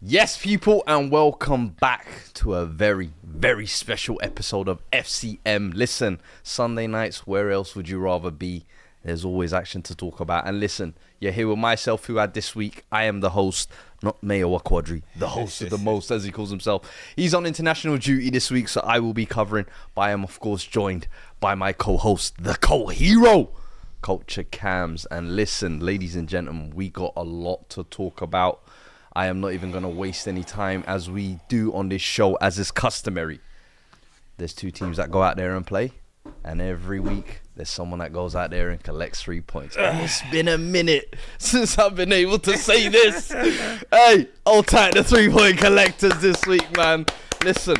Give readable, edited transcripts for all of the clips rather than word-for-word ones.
Yes, people, and welcome back to a very, very special episode of FCM. Listen, Sunday nights, where else would you rather be? There's always action to talk about. And listen, you're here with myself, who had this week. I am the host, not Mayor Quadri, the host of the most, as he calls himself. He's on international duty this week, so I will be covering. But I am, of course, joined by my co-host, the co-hero, Culture Cams. And listen, ladies and gentlemen, we got a lot to talk about. I am not even going to waste any time, as we do on this show, as is customary. There's two teams that go out there and play, and every week there's someone that goes out there and collects 3 points. And it's been a minute since I've been able to say this. Hey, I'll take the 3-point collectors this week, man. Listen,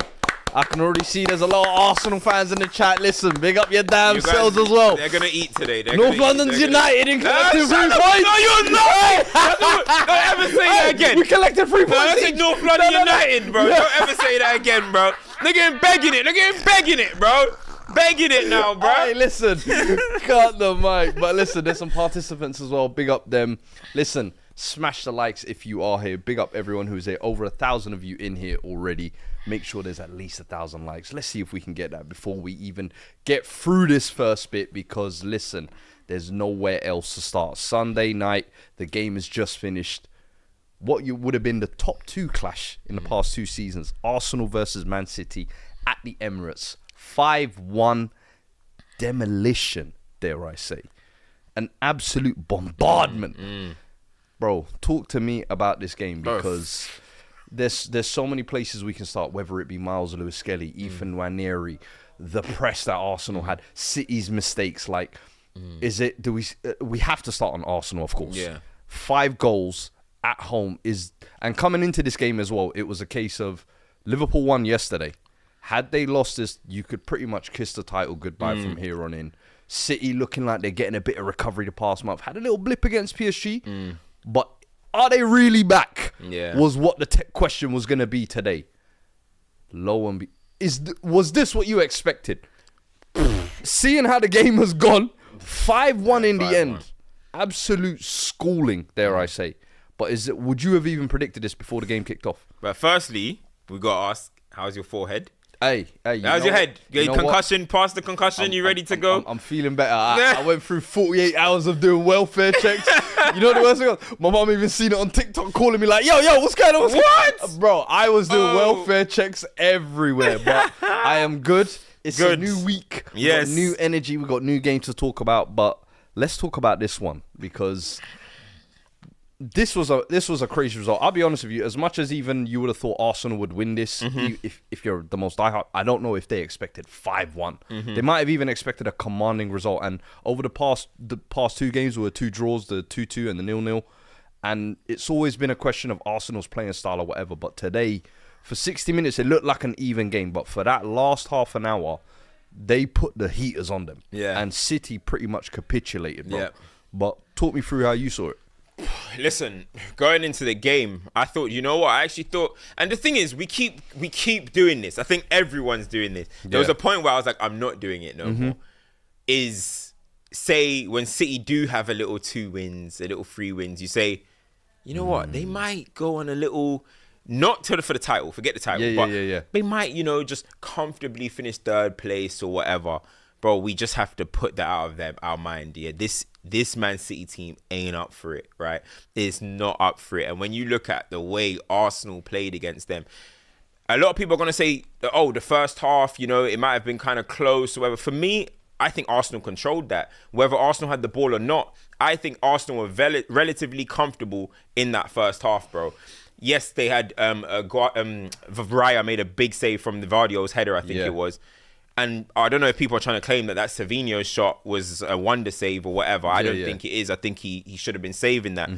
I can already see there's a lot of Arsenal fans in the chat. Listen, big up your damn selves as well. They're going to eat today. North London's United in collecting 3 points. No, you're not. Don't ever say that again. We collected 3 points. I said North London United, bro. Don't ever say that again, bro. They're getting begging it, bro. Begging it now, bro. Hey, listen. Cut the mic. But listen, there's some participants as well. Big up them. Listen, smash the likes if you are here. Big up everyone who's here. Over 1,000 of you in here already. Make sure there's at least 1,000 likes. Let's see if we can get that before we even get through this first bit, because listen, there's nowhere else to start. Sunday night, the game is just finished. What would have been the top 2 clash in the past 2 seasons, Arsenal versus Man City at the Emirates. 5-1 demolition, dare I say. An absolute bombardment. Bro, talk to me about this game, because there's so many places we can start, whether it be Miles Lewis-Skelly, Ethan Nwaneri, the press that Arsenal had, City's mistakes. Like, we have to start on Arsenal, of course. Yeah. 5 goals at home and coming into this game as well, it was a case of Liverpool won yesterday. Had they lost this, you could pretty much kiss the title goodbye from here on in. City looking like they're getting a bit of recovery the past month. Had a little blip against PSG, but are they really back? Yeah. Was what the question was going to be today. Was this what you expected? Seeing how the game has gone, 5-1 in the end. Absolute schooling, dare I say. But would you have even predicted this before the game kicked off? But firstly, we got to ask, how's your forehead? Hey, how's your head? You concussion, past the concussion, you ready to go? I'm feeling better. I went through 48 hours of doing welfare checks. You know the worst thing? My mom even seen it on TikTok calling me like, yo, what's going on? What? Bro, I was doing welfare checks everywhere, but I am good. It's a new week. We got new energy. We got new games to talk about, but let's talk about this one, because this was a crazy result. I'll be honest with you. As much as even you would have thought Arsenal would win this, if you're the most diehard, I don't know if they expected 5-1. They might have even expected a commanding result. And over the past 2 games, there were 2 draws, the 2-2 and the 0-0. And it's always been a question of Arsenal's playing style or whatever. But today, for 60 minutes, it looked like an even game. But for that last half an hour, they put the heaters on them. Yeah. And City pretty much capitulated, bro. Yeah. But talk me through how you saw it. Listen, going into the game, I thought, you know what? I actually thought, and the thing is, we keep doing this. I think everyone's doing this. There was a point where I was like, I'm not doing it no more. Say when City do have a little 2 wins, a little 3 wins, you say, you know what? They might go on a little, not for the title, forget the title, but they might, just comfortably finish 3rd place or whatever. Bro, we just have to put that out of our mind. Yeah, this Man City team ain't up for it, right? It's not up for it. And when you look at the way Arsenal played against them, a lot of people are going to say, oh, the first half, it might have been kind of close or whatever. For me, I think Arsenal controlled that. Whether Arsenal had the ball or not, I think Arsenal were relatively comfortable in that first half, bro. Yes, they had Vavria made a big save from the Vardio's header, I think it was. And I don't know if people are trying to claim that Savinho's shot was a wonder save or whatever. I don't think it is. I think he should have been saving that.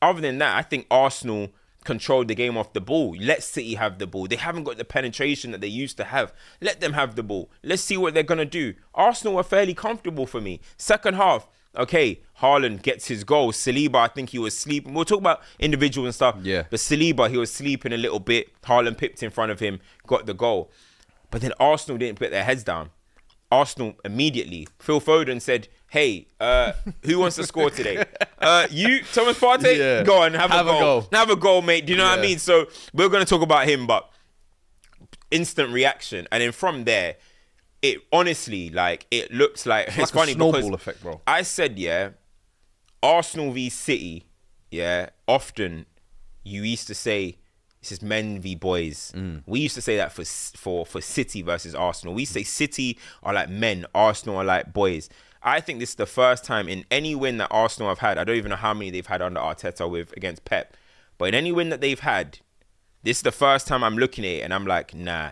Other than that, I think Arsenal controlled the game off the ball. Let City have the ball. They haven't got the penetration that they used to have. Let them have the ball. Let's see what they're going to do. Arsenal were fairly comfortable for me. Second half, okay, Haaland gets his goal. Saliba, I think he was sleeping. We'll talk about individual and stuff. Yeah. But Saliba, he was sleeping a little bit. Haaland pipped in front of him, got the goal. But then Arsenal didn't put their heads down. Arsenal immediately. Phil Foden said, hey, who wants to score today? You, Thomas Partey? Go on, have a goal. Have a goal, mate. Do you know what I mean? So we're going to talk about him, but instant reaction. And then from there, it honestly, like, it looks like... It's like funny a snowball because effect, bro. I said, Arsenal v City, often you used to say, this is men v boys. We used to say that for City versus Arsenal. We say City are like men, Arsenal are like boys. I think this is the first time in any win that Arsenal have had. I don't even know how many they've had under Arteta against Pep. But in any win that they've had, this is the first time I'm looking at it and I'm like, nah.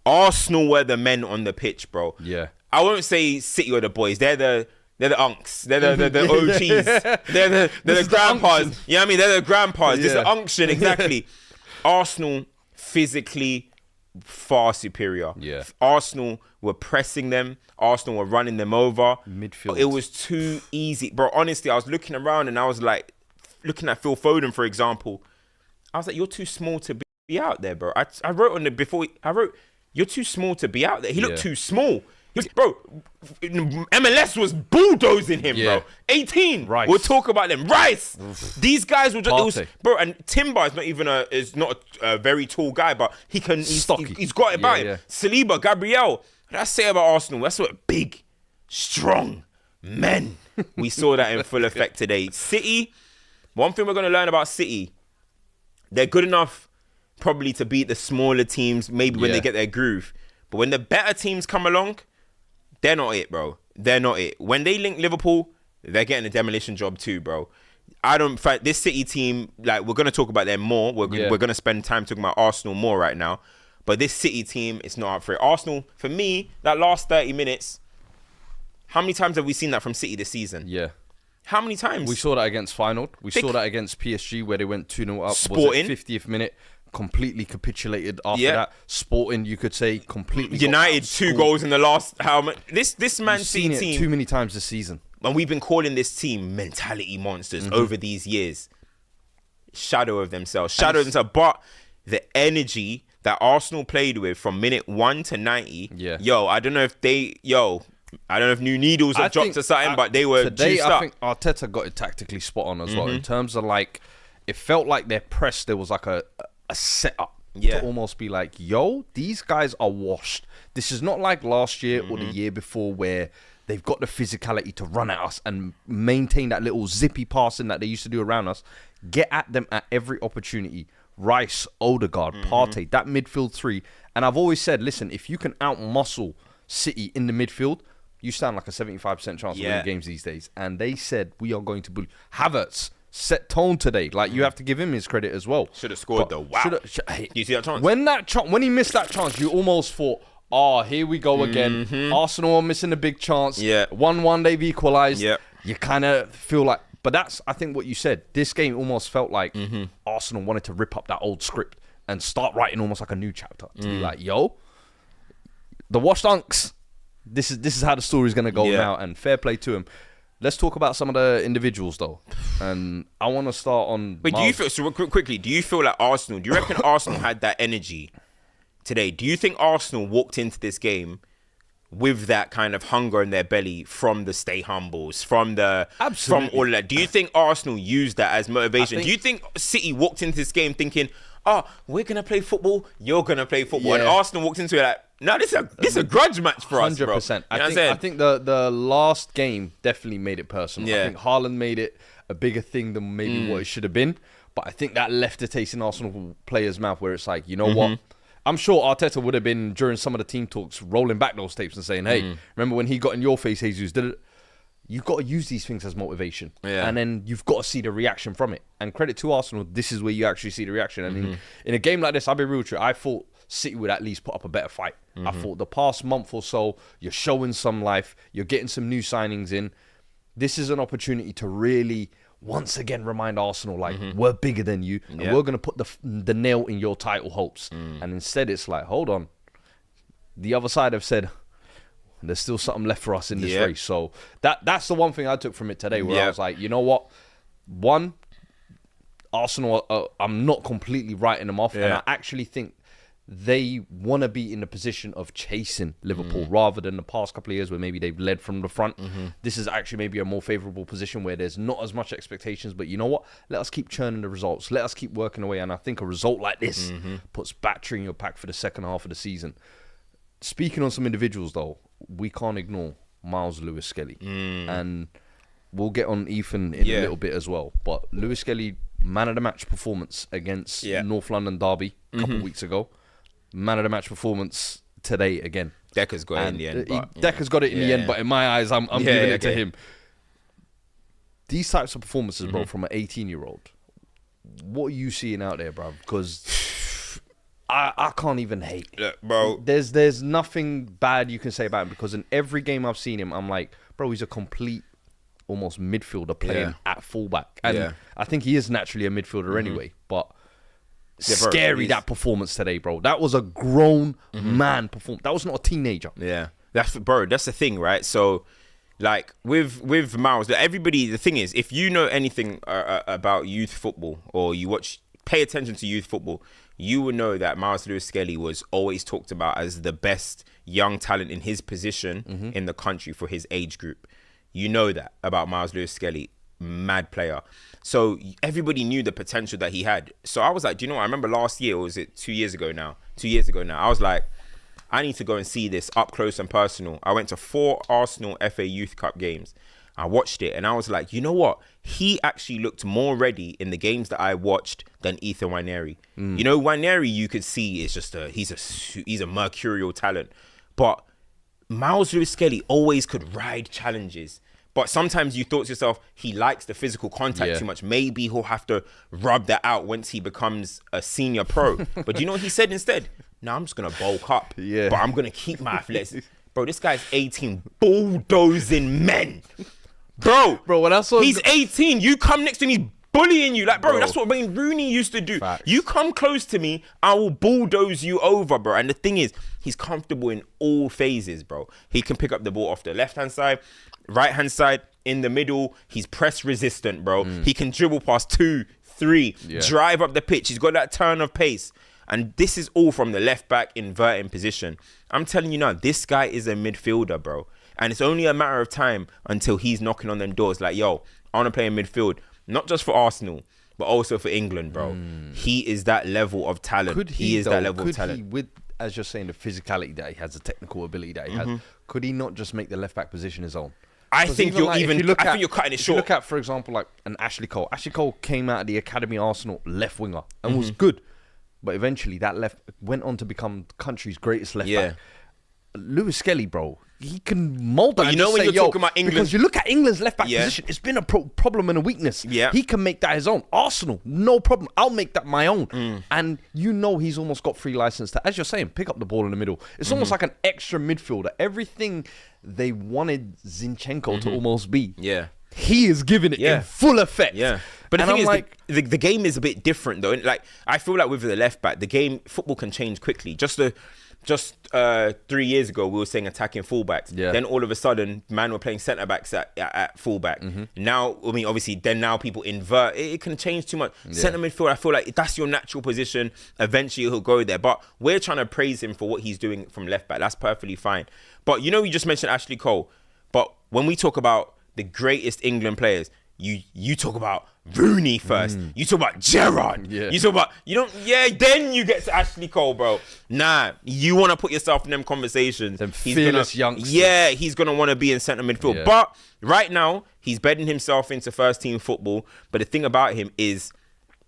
Arsenal were the men on the pitch, bro. Yeah. I won't say City or the boys. They're the unks. They're the OGs. They're the grandpas. You know what I mean? They're the grandpas. This is the unction, exactly. Arsenal physically far superior. Yeah. Arsenal were pressing them. Arsenal were running them over. Midfield. It was too easy. Bro, honestly, I was looking around and I was like, looking at Phil Foden, for example. I was like, you're too small to be out there, bro. I wrote on the before. I wrote, you're too small to be out there. He looked too small. Bro, MLS was bulldozing him, bro. 18. Rice. We'll talk about them. Rice. These guys were just, bro. And Timber is not a very tall guy, but he's got it about him. Saliba, Gabriel. What I say about Arsenal? That's what big, strong men. We saw that in full effect today. City. One thing we're going to learn about City, they're good enough probably to beat the smaller teams, maybe when they get their groove. But when the better teams come along, they're not it, bro. They're not it. When they link Liverpool, they're getting a demolition job too, bro. This City team, like, we're going to talk about them more. We're going to spend time talking about Arsenal more right now. But this City team, it's not up for it. Arsenal, for me, that last 30 minutes, how many times have we seen that from City this season? Yeah. How many times? We saw that against Feyenoord. We saw that against PSG where they went 2-0 up. Sporting. Was it 50th minute? Completely capitulated after that. Sporting, you could say, completely. United, 2 goals in the last... This Man City team... too many times this season. And we've been calling this team mentality monsters over these years. Shadow of themselves. But the energy that Arsenal played with from minute 1 to 90... I don't know if new needles have dropped or something, but they were today, juiced up. I think Arteta got it tactically spot on as well. In terms of, like, it felt like their press, there was like a setup to almost be like, these guys are washed. This is not like last year or the year before where they've got the physicality to run at us and maintain that little zippy passing that they used to do around us. Get at them at every opportunity. Rice, Odegaard, Partey, that midfield three. And I've always said, listen, if you can out-muscle City in the midfield, you stand like a 75% chance of winning games these days. And they said, we are going to bully. Havertz set tone today. Like, you have to give him his credit as well. Should have scored though. Wow. You see that chance? When he missed that chance, you almost thought, here we go again. Arsenal are missing a big chance. 1-1, they've equalised. You kind of feel like... But that's, I think, what you said. This game almost felt like Arsenal wanted to rip up that old script and start writing almost like a new chapter. To be like, the washed unks, this is how the story's going to go now, and fair play to him. Let's talk about some of the individuals, though. And I want to start on... But do you feel... So quickly, do you feel like Arsenal... Do you reckon Arsenal had that energy today? Do you think Arsenal walked into this game with that kind of hunger in their belly from the stay humbles, from all of that? Do you think Arsenal used that as motivation? Do you think City walked into this game thinking, we're going to play football, you're going to play football, and Arsenal walked into it like, no, this is a grudge match for us, bro. 100%. I think the last game definitely made it personal. I think Haaland made it a bigger thing than maybe what it should have been. But I think that left a taste in Arsenal players' mouth where it's like, you know what? I'm sure Arteta would have been, during some of the team talks, rolling back those tapes and saying, hey, remember when he got in your face, Jesus, you've got to use these things as motivation. And then you've got to see the reaction from it. And credit to Arsenal, this is where you actually see the reaction. And in a game like this, I'll be real with you, I thought City would at least put up a better fight. I thought the past month or so, you're showing some life, you're getting some new signings in. This is an opportunity to really, once again, remind Arsenal, like, we're bigger than you, and we're going to put the nail in your title hopes. And instead, it's like, hold on. The other side have said, there's still something left for us in this race. So that's the one thing I took from it today, where I was like, you know what? One, Arsenal, I'm not completely writing them off, and I actually think they want to be in the position of chasing Liverpool rather than the past couple of years where maybe they've led from the front. This is actually maybe a more favourable position where there's not as much expectations, but you know what? Let us keep churning the results. Let us keep working away. And I think a result like this puts battery in your pack for the second half of the season. Speaking on some individuals, though, we can't ignore Miles Lewis-Skelly. And we'll get on Ethan in a little bit as well. But Lewis-Skelly, man of the match performance against North London Derby a couple of weeks ago. Man of the match performance today again. Decker's got it in the end. Decker's got it in the end, but in my eyes, I'm giving it to him. These types of performances, bro, from an 18-year-old, what are you seeing out there, bro? Because I can't even hate. Look, bro. There's nothing bad you can say about him, because in every game I've seen him, I'm like, bro, he's a complete, almost midfielder playing at fullback. And I think he is naturally a midfielder anyway, but... scary, that performance today, bro. That was a grown man performance. That was not a teenager. Yeah, that's the thing, right? So, like with Miles, everybody. The thing is, if you know anything about youth football or you pay attention to youth football, you will know that Miles Lewis-Skelly was always talked about as the best young talent in his position in the country for his age group. You know that about Miles Lewis-Skelly. Mad player. So everybody knew the potential that he had. So I was like, do you know what? I remember last year, or was it 2 years ago now? 2 years ago now. I was like, I need to go and see this up close and personal. I went to 4 Arsenal FA Youth Cup games. I watched it and I was like, you know what? He actually looked more ready in the games that I watched than Ethan Nwaneri. You know, Nwaneri, you could see is just he's a mercurial talent. But Miles Lewis-Skelly always could ride challenges. But sometimes you thought to yourself, he likes the physical contact too much. Maybe he'll have to rub that out once he becomes a senior pro. But do you know what he said instead? No, I'm just going to bulk up. But I'm going to keep my athleticism. Bro, this guy's 18, bulldozing men. Bro, when I saw he's 18. You come next to me, bullying you. Like, bro, that's what Wayne Rooney used to do. Facts. You come close to me, I will bulldoze you over, bro. And the thing is, he's comfortable in all phases, bro. He can pick up the ball off the left-hand side, right-hand side, in the middle. He's press resistant, bro. He can dribble past 2, 3, drive up the pitch. He's got that turn of pace. And this is all from the left-back inverting position. I'm telling you now, this guy is a midfielder, bro. And it's only a matter of time until he's knocking on them doors like, yo, I want to play in midfield. Not just for Arsenal, but also for England, bro. He is that level of talent. He is that level of talent. With, as you're saying, the physicality that he has, the technical ability that he has, could he not just make the left-back position his own? I think you're cutting it short. If you look at, for example, like an Ashley Cole. Ashley Cole came out of the Academy Arsenal left winger and was good. But eventually that left went on to become the country's greatest left-back. Lewis-Skelly, bro, he can mold that. But you know when you're talking about England, because you look at England's left-back position, it's been a problem and a weakness. He can make that his own. Arsenal, no problem. I'll make that my own. And you know he's almost got free license to, as you're saying, pick up the ball in the middle. It's almost like an extra midfielder. Everything they wanted Zinchenko to almost be. He is giving it in full effect. But the thing is, like, the game is a bit different though. Like, I feel like with the left back, the game, football can change quickly. Just 3 years ago, we were saying attacking fullbacks. Then all of a sudden, man, we're playing centre backs at fullback. Now, I mean, obviously, then now people invert. It can change too much. Centre midfield, I feel like that's your natural position. Eventually, he'll go there. But we're trying to praise him for what he's doing from left back. That's perfectly fine. But you know, you just mentioned Ashley Cole. But when we talk about the greatest England players, you talk about Rooney first. You talk about Gerrard. You talk about, then you get to Ashley Cole, bro. Nah, you want to put yourself in them conversations. Them fearless youngsters. Yeah, he's going to want to be in centre midfield. But right now, he's bedding himself into first team football. But the thing about him is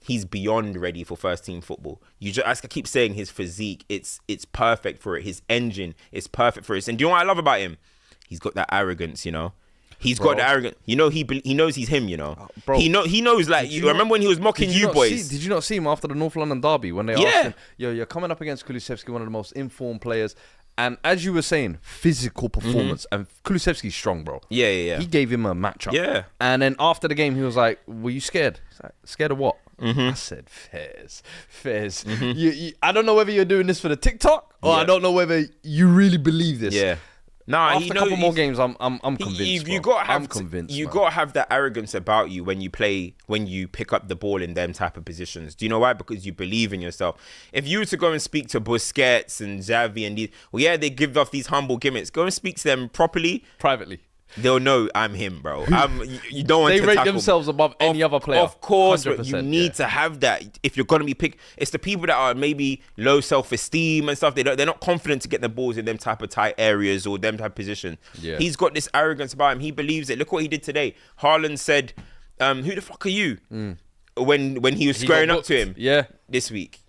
he's beyond ready for first team football. As I keep saying, his physique, it's perfect for it. His engine is perfect for it. And do you know what I love about him? He's got that arrogance, you know. He's got the arrogance. You know, he knows he's him, you know. He knows, like, you remember when he was mocking you boys? Did you not see him after the North London derby when they asked him, yo, you're coming up against Kulusevski, one of the most informed players. And as you were saying, physical performance. And Kulusevski's strong, bro. He gave him a matchup. And then after the game, he was like, were you scared? Like, scared of what? I said, Fairs. I don't know whether you're doing this for the TikTok or I don't know whether you really believe this. Nah, after a couple more games, I'm convinced. I'm convinced. You got to have that arrogance about you when you pick up the ball in them type of positions. Do you know why? Because you believe in yourself. If you were to go and speak to Busquets and Xavi and these, they give off these humble gimmicks. Go and speak to them properly, privately. They'll know I'm him, bro. You don't want they to rate themselves above any other player. Of course, but you need to have that if you're gonna be picked. It's the people that are maybe low self-esteem and stuff. They're not confident to get the balls in them type of tight areas or them type of position. Yeah. He's got this arrogance about him. He believes it. Look what he did today. Haaland said, "Who the fuck are you?" When he was squaring up to him. Yeah. This week.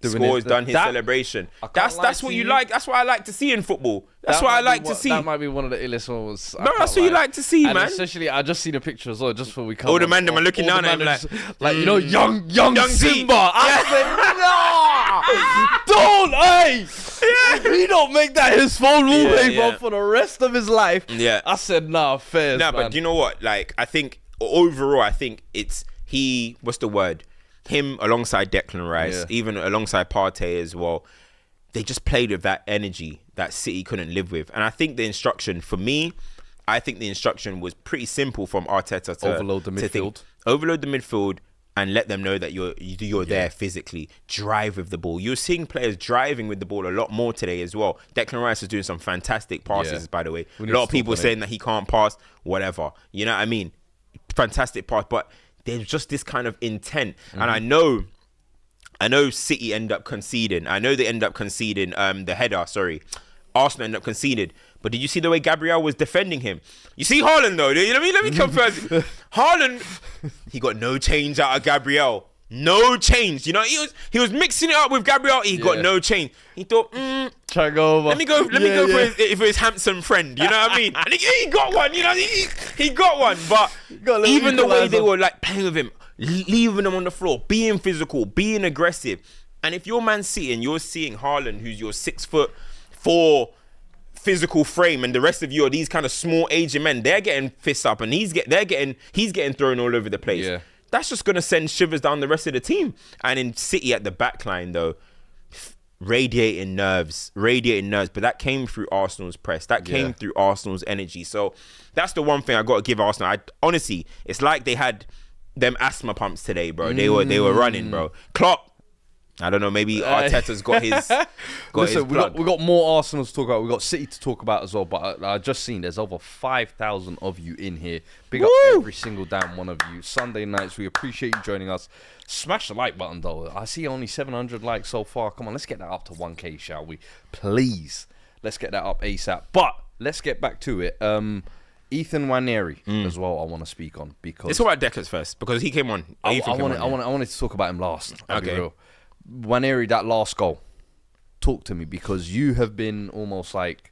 Scores, done his celebration. That's what you like. That's what I like to see in football. That's what I like to see. That might be one of the illest ones. No, that's what you like to see, man. Especially, I just seen a picture as well, just before we come. All the man them are looking down at him like you know, young Simba. I said, no, don't, hey. He don't make that his phone wallpaper for the rest of his life. Yeah, I said, nah, fair. Nah, but do you know what? Like, I think overall, it's what's the word? Him alongside Declan Rice, even alongside Partey as well, they just played with that energy that City couldn't live with. And I think the instruction, for me, was pretty simple from Arteta to overload the midfield. Overload the midfield and let them know that you're there physically. Drive with the ball. You're seeing players driving with the ball a lot more today as well. Declan Rice is doing some fantastic passes, by the way. A lot of people saying that he can't pass, whatever. You know what I mean? Fantastic pass, but there's just this kind of intent. And I know City end up conceding. I know they end up conceding the header, Arsenal end up conceded. But did you see the way Gabriel was defending him? You see Haaland though, let me come first. Haaland, he got no change out of Gabriel. No change. You know, he was mixing it up with Gabriel. He got no change. He thought, try to go over. Let me go for his handsome friend. You know what I mean? And he got one. You know, he got one. But even the way they were like playing with him, leaving him on the floor, being physical, being aggressive. And if you're Man City and you're seeing Haaland, who's your 6'4" physical frame, and the rest of you are these kind of small aging men, they're getting fists up, and he's getting thrown all over the place. Yeah. That's just going to send shivers down the rest of the team. And in City at the back line, though, radiating nerves. But that came through Arsenal's press. That came through Arsenal's energy. So that's the one thing I got to give Arsenal. Honestly, it's like they had them asthma pumps today, bro. They were running, bro. Klopp, I don't know, maybe Arteta's got his Listen, we got more Arsenal to talk about. We got City to talk about as well. But I just seen there's over 5,000 of you in here. Big up every single damn one of you. Sunday nights, we appreciate you joining us. Smash the like button though. I see only 700 likes so far. Come on, let's get that up to 1K, shall we? Please, let's get that up ASAP. But let's get back to it. Ethan Nwaneri as well. I want to speak on because let's talk about Deckers first because he came on. I wanted to talk about him last. Okay. Nwaneri, that last goal, talk to me, because you have been almost like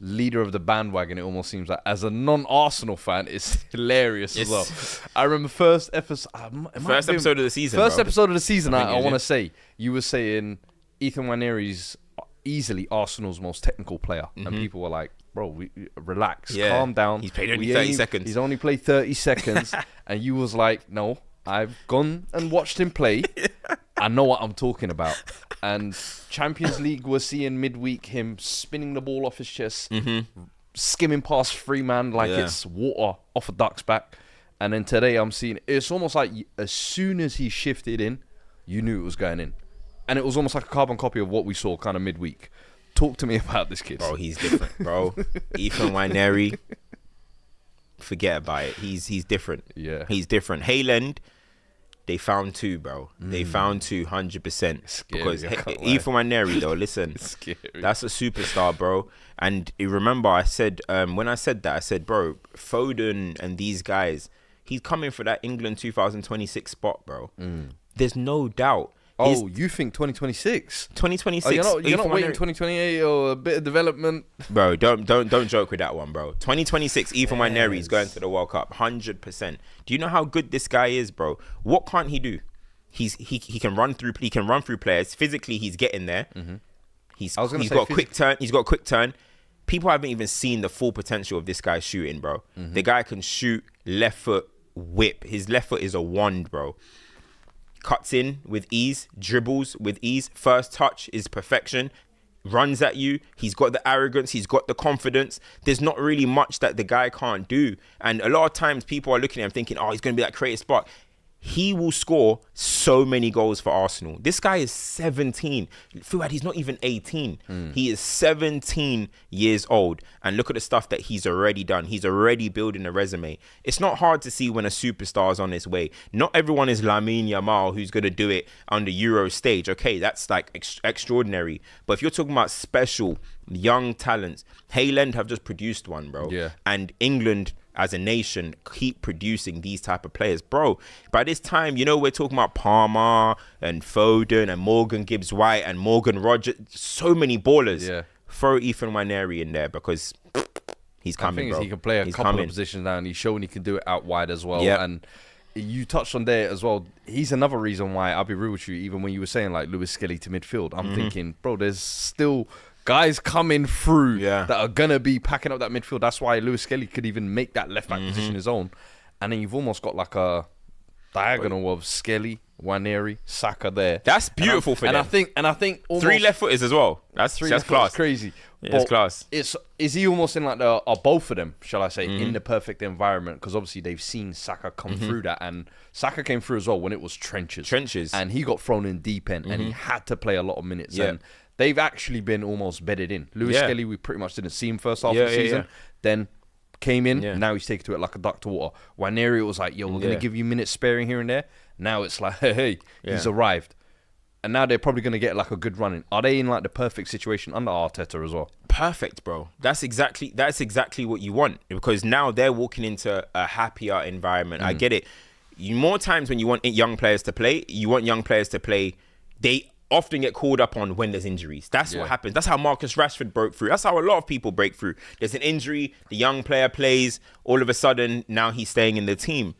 leader of the bandwagon. It almost seems like, as a non-Arsenal fan, it's hilarious as well. I remember first episode of the season. Episode of the season. I want to say you were saying Ethan Nwaneri's easily Arsenal's most technical player, and people were like, "Bro, relax, calm down. He's played only 30 seconds. He's only played 30 seconds," and you was like, "No, I've gone and watched him play. I know what I'm talking about." And Champions League, we're seeing midweek him spinning the ball off his chest, skimming past free man like it's water off a duck's back. And then today I'm seeing, it's almost like as soon as he shifted in, you knew it was going in. And it was almost like a carbon copy of what we saw kind of midweek. Talk to me about this kid. Bro, he's different, bro. Ethan Nwaneri, forget about it. He's different. Yeah. He's different. Haaland, they found two, bro. They found 200%. Because Ethan Nwaneri, though, listen, that's a superstar, bro. And you remember I said, when I said that, I said, bro, Foden and these guys, he's coming for that England 2026 spot, bro. There's no doubt. Oh, you think 2026? 2026. Oh, you're not waiting 2028 or a bit of development? Bro, don't joke with that one, bro. 2026, Ethan Nwaneri is going to the World Cup, 100%. Do you know how good this guy is, bro? What can't he do? He can run through players. Physically, he's getting there. He's got a quick turn. He's got a quick turn. People haven't even seen the full potential of this guy shooting, bro. The guy can shoot, left foot, whip. His left foot is a wand, bro. Cuts in with ease, dribbles with ease. First touch is perfection. runs at you. He's got the arrogance. He's got the confidence. There's not really much that the guy can't do. And a lot of times people are looking at him thinking, oh, he's going to be that creative spark. He will score so many goals for Arsenal. This guy is 17. Fuad, he's not even 18. He is 17 years old. And look at the stuff that he's already done. He's already building a resume. It's not hard to see when a superstar is on his way. Not everyone is Lamine Yamal who's going to do it on the Euro stage. Okay, that's like extraordinary. But if you're talking about special, young talents, Haaland have just produced one, bro. Yeah. And England as a nation keep producing these type of players, bro. By this time, you know, we're talking about Palmer and Foden and Morgan Gibbs-White and Morgan Rogers, so many ballers. Yeah. Throw Ethan Nwaneri in there because he's coming, bro. He can play a couple of positions now, and he's shown he can do it out wide as well. Yep. And you touched on there as well. He's another reason why, I'll be real with you, even when you were saying like Lewis Skelly to midfield, I'm thinking, bro, there's still guys coming through that are going to be packing up that midfield. That's why Lewis Skelly could even make that left-back position his own. And then you've almost got like a diagonal of Skelly, Nwaneri, Saka there. That's beautiful for them. And I think almost 3 left footers as well. That's class. Crazy. Yeah, it's class. Is he almost in like both of them, shall I say, in the perfect environment? Because obviously they've seen Saka come through that, and Saka came through as well when it was trenches, and he got thrown in deep end, and he had to play a lot of minutes. Yeah. And they've actually been almost bedded in. Lewis Skelly, we pretty much didn't see him first half of the season. Then came in. Now he's taken to it like a duck to water. Nwaneri was like, yo, we're going to give you minutes sparing here and there. Now it's like, hey, he's arrived. And now they're probably going to get like a good run in. Are they in like the perfect situation under Arteta as well? Perfect, bro. That's exactly what you want, because now they're walking into a happier environment. I get it. More times when you want young players to play, they often get called up on when there's injuries. That's what happens. That's how Marcus Rashford broke through. That's how a lot of people break through. There's an injury, the young player plays, all of a sudden now he's staying in the team.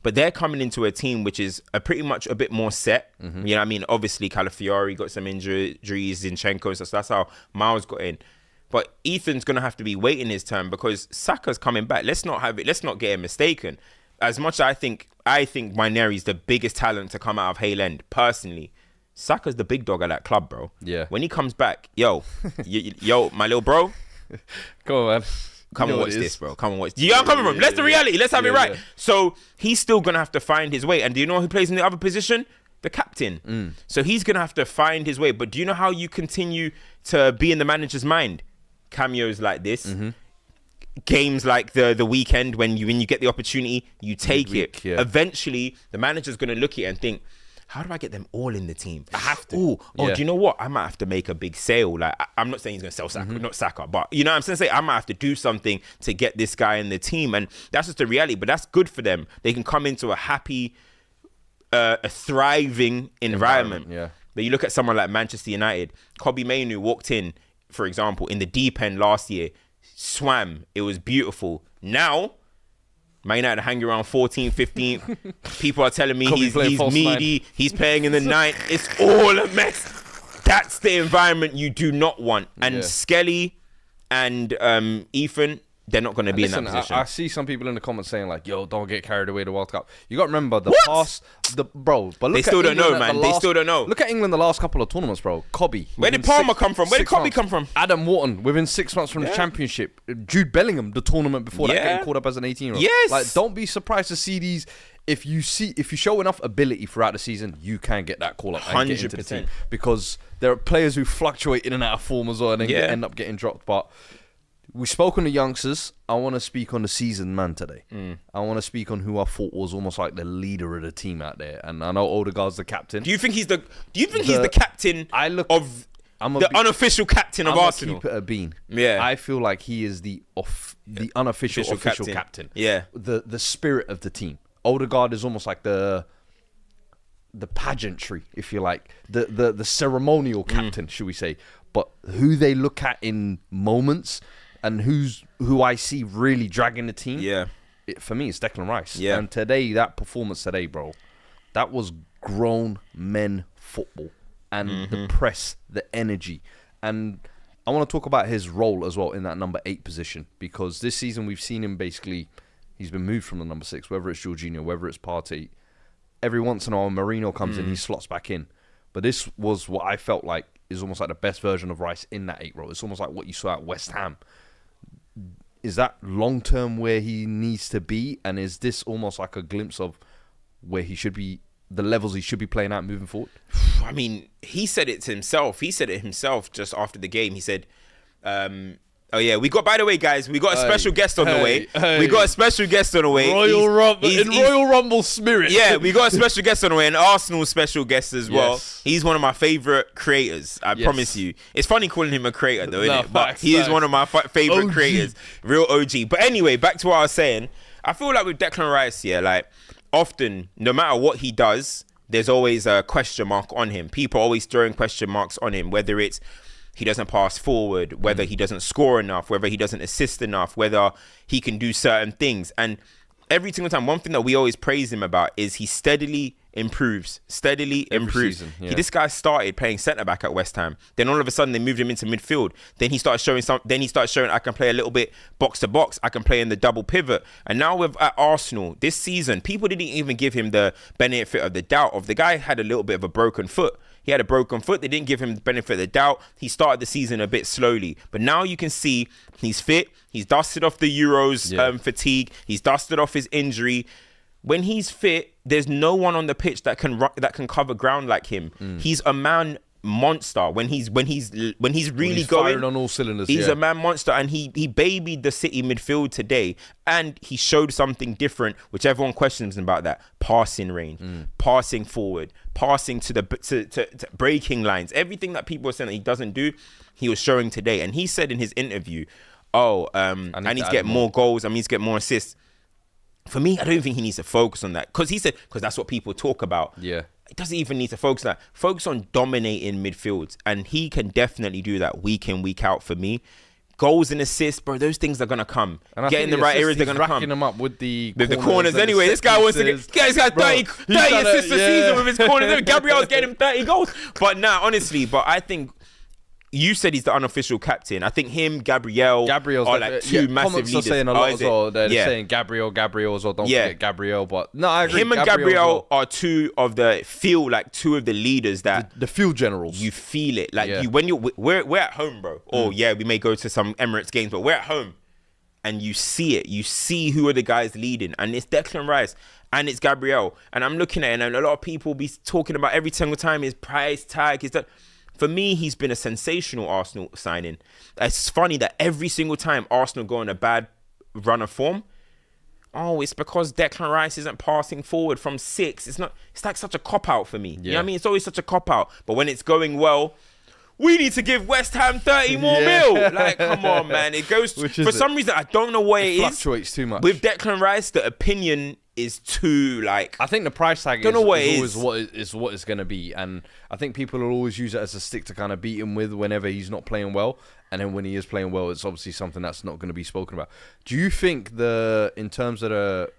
But they're coming into a team which is pretty much a bit more set. You know what I mean? Obviously, Calafiori got some injuries, Zinchenko, so that's how Miles got in. But Ethan's going to have to be waiting his turn because Saka's coming back. Let's not get him mistaken. As much as I think Nwaneri's the biggest talent to come out of Haaland, personally, Saka's the big dog at that club, bro. Yeah. When he comes back, yo, my little bro. Come on, man. Come and watch this, bro. Come and watch. You know where I'm coming from. Let's the reality. Let's have it right. So he's still going to have to find his way. And do you know who plays in the other position? The captain. So he's going to have to find his way. But do you know how you continue to be in the manager's mind? Cameos like this. Games like the weekend when you get the opportunity, you take it. Yeah. Eventually, the manager's going to look at it and think, how do I get them all in the team? I have to. Do you know what? I might have to make a big sale. Like, I'm not saying he's going to sell Saka, not Saka, but you know what I'm saying? I might have to do something to get this guy in the team. And that's just the reality, but that's good for them. They can come into a happy, a thriving environment. Yeah. But you look at someone like Manchester United, Kobbie Mainoo walked in, for example, in the deep end last year, swam. It was beautiful. Now, Man United hanging around 14th, 15th. People are telling me he's meaty. He's playing in the 9th. It's all a mess. That's the environment you do not want. And Skelly and Ethan, they're not going to be in that position. I see some people in the comments saying like, yo, don't get carried away the World Cup. You got to remember the past, bro. But look, they still don't know, man. They still don't know. Look at England the last couple of tournaments, bro. Kobbie. Where did Palmer come from? Where did Kobbie come from? Adam Wharton within 6 months from the championship. Jude Bellingham, the tournament before that, getting called up as an 18-year-old. Yes. Like, don't be surprised to see these. If you show enough ability throughout the season, you can get that call up and get into the team. Because there are players who fluctuate in and out of form as well and then end up getting dropped. But we spoke on the youngsters. I want to speak on the seasoned man today. I want to speak on who I thought was almost like the leader of the team out there. And I know Odegaard's the captain. Do you think he's the captain of the unofficial captain of Arsenal? Keep it a bean. Yeah. I feel like he is the unofficial official captain. Yeah. The spirit of the team. Odegaard is almost like the pageantry, if you like. The ceremonial captain, should we say. But who they look at in moments and who I see really dragging the team, for me, it's Declan Rice. Yeah. And that performance today, bro, that was grown men football. And the press, the energy. And I want to talk about his role as well in that number 8 position. Because this season we've seen him basically, he's been moved from the number 6, whether it's Jorginho, whether it's Partey. Every once in a while, Marino comes in, he slots back in. But this was what I felt like is almost like the best version of Rice in that 8 role. It's almost like what you saw at West Ham. Is that long-term where he needs to be? And is this almost like a glimpse of where he should be, the levels he should be playing at moving forward? I mean, he said it himself just after the game. He said, oh yeah, by the way, guys, we got a special guest on the way. We got a special guest on the way. Royal Rumble spirit. Yeah, we got a special guest on the way, an Arsenal special guest as well. Yes. He's one of my favorite creators, I promise you. It's funny calling him a creator though, isn't it? But he is one of my favorite creators, real OG. But anyway, back to what I was saying. I feel like with Declan Rice, like often, no matter what he does, there's always a question mark on him. People are always throwing question marks on him, whether it's he doesn't pass forward, whether he doesn't score enough, whether he doesn't assist enough, whether he can do certain things. And every single time, one thing that we always praise him about is he steadily improves. Season, yeah. This guy started playing centre back at West Ham. Then all of a sudden they moved him into midfield. Then he started showing I can play a little bit box to box. I can play in the double pivot. And now at Arsenal this season, people didn't even give him the benefit of the doubt of the guy had a little bit of a broken foot. He had a broken foot. They didn't give him the benefit of the doubt. He started the season a bit slowly. But now you can see he's fit. He's dusted off the Euros fatigue. He's dusted off his injury. When he's fit, there's no one on the pitch that can cover ground like him. He's a man monster when he's really firing on all cylinders. He's a man monster, and he babied the City midfield today, and he showed something different, which everyone questions him about, that passing range, passing forward, passing to breaking lines, everything that people are saying that he doesn't do, he was showing today. And he said in his interview, I need to get more goals, I need to get more assists. For me, I don't think he needs to focus on that, because that's what people talk about. Yeah. It doesn't even need to focus on that. Focus on dominating midfields, and he can definitely do that week in, week out for me. Goals and assists, bro, those things are going to come. And getting the right areas, they're going to come. Racking them up with the corners anyway. This guy wants to get... This guy's 30 assists a season with his corners. Gabriel's getting him 30 goals. But honestly, I think... You said he's the unofficial captain. I think him, Gabriel's are like two massive leaders. Are saying a lot as well. They're saying Gabriel as well. Don't forget Gabriel. But no, I agree. Him and Gabriel are two of the leaders that the field generals. You feel it like we're at home, bro. We may go to some Emirates games, but we're at home, and you see it. You see who are the guys leading, and it's Declan Rice and it's Gabriel. And I'm looking at it, and a lot of people be talking about every single time his price tag is that. For me, he's been a sensational Arsenal signing. It's funny that every single time Arsenal go on a bad run of form, it's because Declan Rice isn't passing forward from 6. It's like such a cop-out for me. Yeah. You know what I mean? It's always such a cop-out. But when it's going well, we need to give West Ham 30 more mil. Like, come on, man. It goes... For some reason, I don't know what it is. Fluctuates too much. With Declan Rice, the opinion is too, like... I think the price tag is always what it's going to be. And I think people will always use it as a stick to kind of beat him with whenever he's not playing well. And then when he is playing well, it's obviously something that's not going to be spoken about. Do you think in terms of the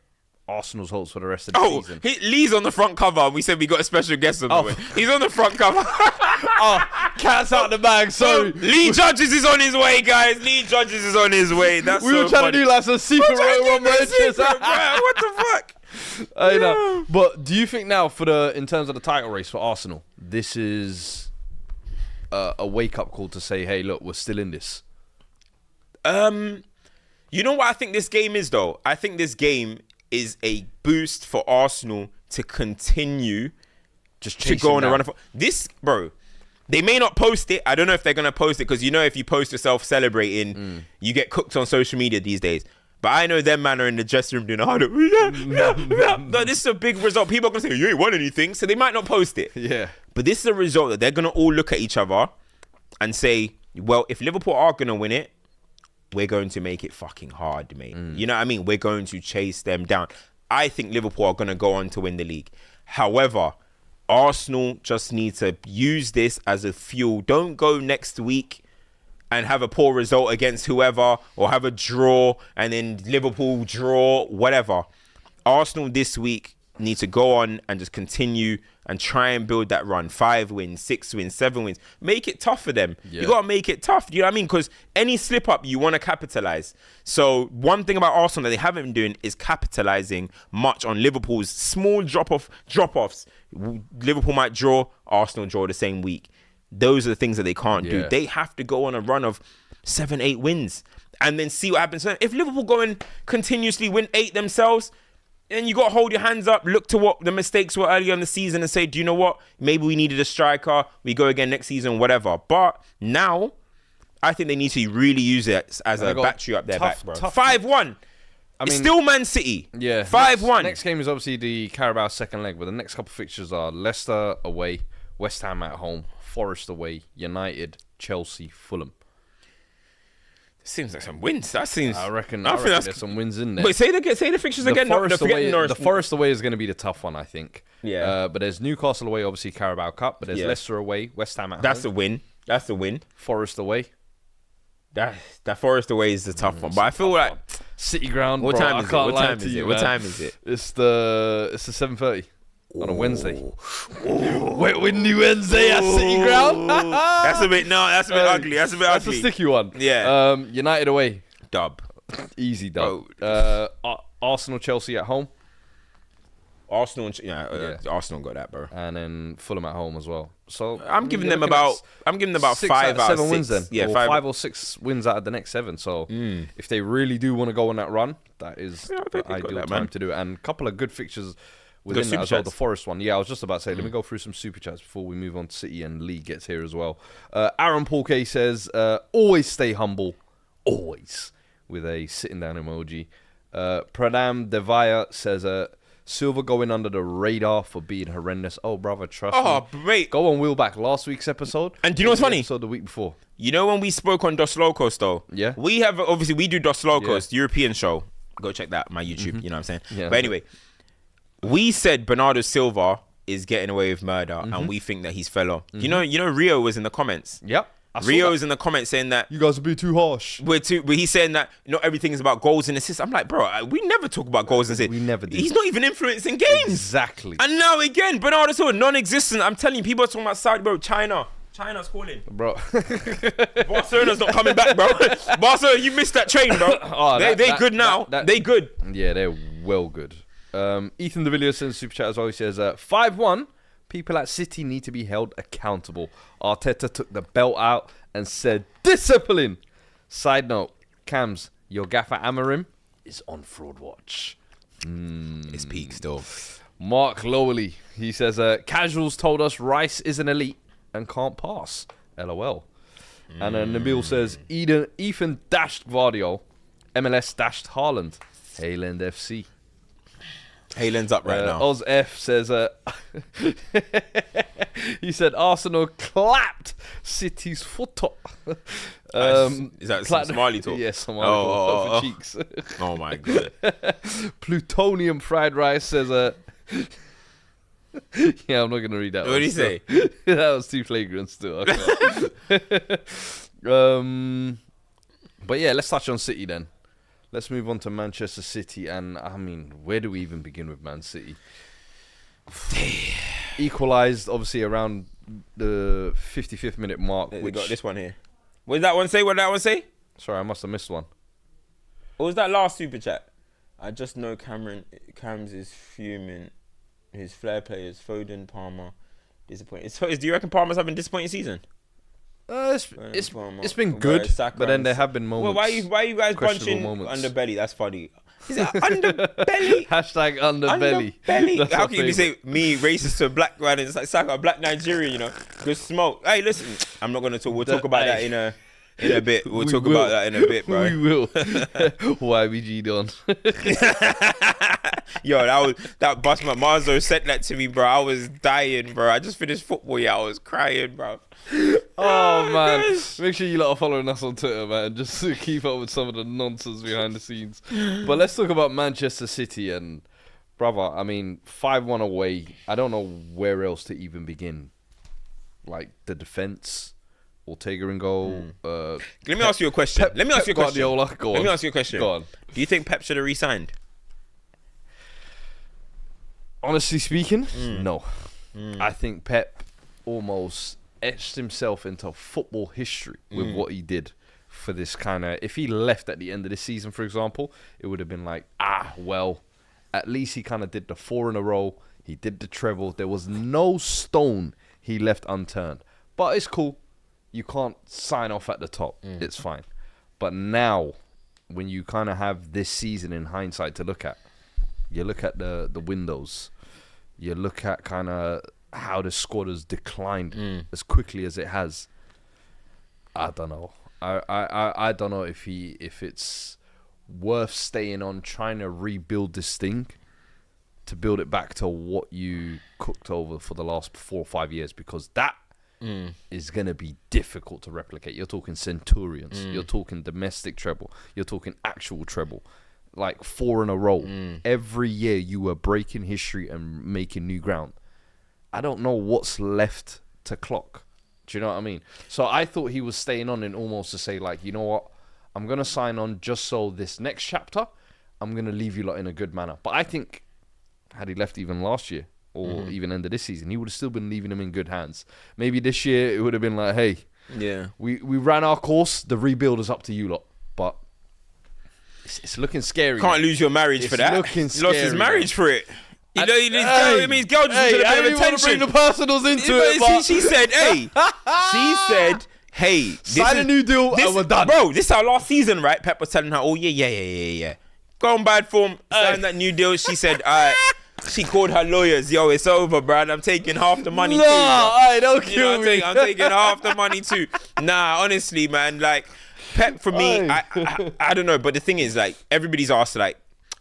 Arsenal's hopes for the rest of the season? Lee's on the front cover. We said we got a special guest on the way. He's on the front cover. Cat's out the bag. Sorry. Lee Judges is on his way, guys. Lee Judges is on his way. That's we were trying to do like some secret Royal Rumble entrance. What the fuck? I know. But do you think now, in terms of the title race for Arsenal, this is a wake-up call to say, hey, look, we're still in this? You know what I think this game is, though? I think this game is a boost for Arsenal to continue to go on a run. This, bro, they may not post it. I don't know if they're going to post it, because if you post yourself celebrating, you get cooked on social media these days. But I know them man are in the dressing room doing no, this is a big result. People are going to say, you ain't won anything, so they might not post it. Yeah. But this is a result that they're going to all look at each other and say, well, if Liverpool are going to win it, we're going to make it fucking hard, mate. You know what I mean? We're going to chase them down. I think Liverpool are going to go on to win the league. However, Arsenal just need to use this as a fuel. Don't go next week and have a poor result against whoever, or have a draw and then Liverpool draw, whatever. Arsenal this week need to go on and just continue and try and build that run. 5 wins, 6 wins, 7 wins. Make it tough for them. Yeah. You got to make it tough. You know what I mean? Because any slip up, you want to capitalize. So one thing about Arsenal that they haven't been doing is capitalizing much on Liverpool's small drop-offs. Liverpool might draw, Arsenal draw the same week. those are the things that they can't do. Yeah. They have to go on a run of 7-8 wins and then see what happens. So if Liverpool go and continuously win 8 themselves, then you got to hold your hands up, look to what the mistakes were early on the season and say, do you know what? Maybe we needed a striker. We go again next season, whatever. But now, I think they need to really use it as a battery up their back, bro. 5-1. It's still Man City. Yeah. 5-1. Next game is obviously the Carabao second leg, but the next couple of fixtures are Leicester away, West Ham at home, Forest away, United, Chelsea, Fulham. Seems like some wins. That seems. I reckon there's some wins in there. But say the fixtures again. The Forest away is going to be the tough one, I think. Yeah. But there's Newcastle away, obviously Carabao Cup. But there's Leicester away, West Ham at home. That's a win. Forest away. That Forest away is the tough one. But I feel like City Ground. What time is it? It's the 7:30 on a Wednesday. Windy Wednesday at City Ground. That's a bit ugly. That's a sticky one. Yeah. United away. Dub. Easy dub. Arsenal, Chelsea at home. Arsenal got that, bro. And then Fulham at home as well. So I'm giving them about 5 out of 6 wins then. Yeah, or 5 or 6 wins out of the next 7. So if they really do want to go on that run, that is the ideal time to do it. And a couple of good fixtures within that as well. The Forest one. Yeah, I was just about to say, let me go through some super chats before we move on to City and Lee gets here as well. Aaron Paul K says, always stay humble. Always. With a sitting down emoji. Pradam Devaya says, Silva going under the radar for being horrendous. Oh, brother, trust me. Oh, mate. Go on Wheelback last week's episode. And do you know what's funny? Episode the week before. You know when we spoke on Dos Locos, though? Yeah. We do Dos Locos, the European show. Go check that, my YouTube, you know what I'm saying? Yeah. But anyway, we said Bernardo Silva is getting away with murder, and we think that he's fellow. You know, Rio was in the comments. Yep. Rio is in the comments saying that you guys are being too harsh. But he's saying that not everything is about goals and assists. I'm like, bro, we never talk about goals and assists. We never did. He's not even influencing games. Exactly. And now again, Bernardo Silva, non-existent. I'm telling you, people are talking about Saudi, bro. China's calling. Bro. Barcelona's not coming back, bro. Barcelona, you missed that train, bro. They're good now. They good. Yeah, they're well good. Ethan de Villiers in the super chat as well. He says, 5-1. People at City need to be held accountable. Arteta took the belt out and said, discipline. Side note, Cams, your gaffer Amorim is on fraud watch. It's peak still. Mark Lowley, he says, casuals told us Rice is an elite and can't pass. LOL. And Nabil says, Ethan dashed Gvardiol, MLS dashed Haaland. Haaland FC. Haaland's up right now. Oz F says, he said Arsenal clapped City's foot up. Is that some Somali talk? Yes, Somali talk for cheeks. Oh my God. Plutonium Fried Rice says, yeah, I'm not going to read that. What did he say? That was too flagrant still. But yeah, let's touch on City then. Let's move on to Manchester City. And, I mean, where do we even begin with Man City? Equalised, obviously, around the 55th minute mark. We got this one here. What did that one say? What did that one say? Sorry, I must have missed one. What was that last super chat? I just know Cams is fuming. His flair players, Foden, Palmer, disappointing. So, do you reckon Palmer's having a disappointing season? It's been good, but then there have been moments. Well, why are you guys bunching underbelly? That's funny. Is it underbelly? Hashtag underbelly. Underbelly. How can you say me racist to a black man? It's like a black Nigerian, you know. Good smoke. Hey, listen, I'm not gonna talk. We'll talk about that in a bit. We'll talk about that in a bit, bro. We will. YBG done. Yo, that bust my Marzo said that to me, bro. I was dying, bro. I just finished football, yeah. I was crying, bro. Oh man, make sure you lot are following us on Twitter, man, just to keep up with some of the nonsense behind the scenes. But let's talk about Manchester City and, brother, I mean, 5-1 away. I don't know where else to even begin. Like the defense, Ortega in goal. Let me ask you a question. Let me ask you a question. Go on. Do you think Pep should have re-signed? Honestly speaking, no. I think Pep almost etched himself into football history with what he did for this kind of... If he left at the end of the season, for example, it would have been like, well, at least he kind of did the 4 in a row. He did the treble. There was no stone he left unturned. But it's cool. You can't sign off at the top. It's fine. But now, when you kind of have this season in hindsight to look at, you look at the windows, you look at kind of how the squad has declined as quickly as it has. I don't know. I don't know if it's worth staying on trying to rebuild this thing to build it back to what you cooked over for the last 4 or 5 years, because that is going to be difficult to replicate. You're talking centurions. You're talking domestic treble. You're talking actual treble. Like 4 in a row. Every year you were breaking history and making new ground. I don't know what's left to clock. Do you know what I mean? So I thought he was staying on and almost to say, like, you know what? I'm going to sign on just so this next chapter, I'm going to leave you lot in a good manner. But I think had he left even last year or even end of this season, he would have still been leaving him in good hands. Maybe this year it would have been like, hey, we ran our course. The rebuild is up to you lot. But it's looking scary. Can't lose your marriage for that. Looking he lost his marriage for it. You know, it means girl just wanted a bit of attention. I didn't want to bring the personals into it, but she said, hey, sign a new deal and we're done. Bro, this is our last season, right? Pep was telling her, oh, yeah. Go on bad form, sign that new deal. She said, she called her lawyers, yo, it's over, bruh. I'm taking half the money too. No, don't kill me. I'm taking half the money too. Nah, honestly, man, like, Pep, for me, I don't know. But the thing is, like, everybody's asked, like,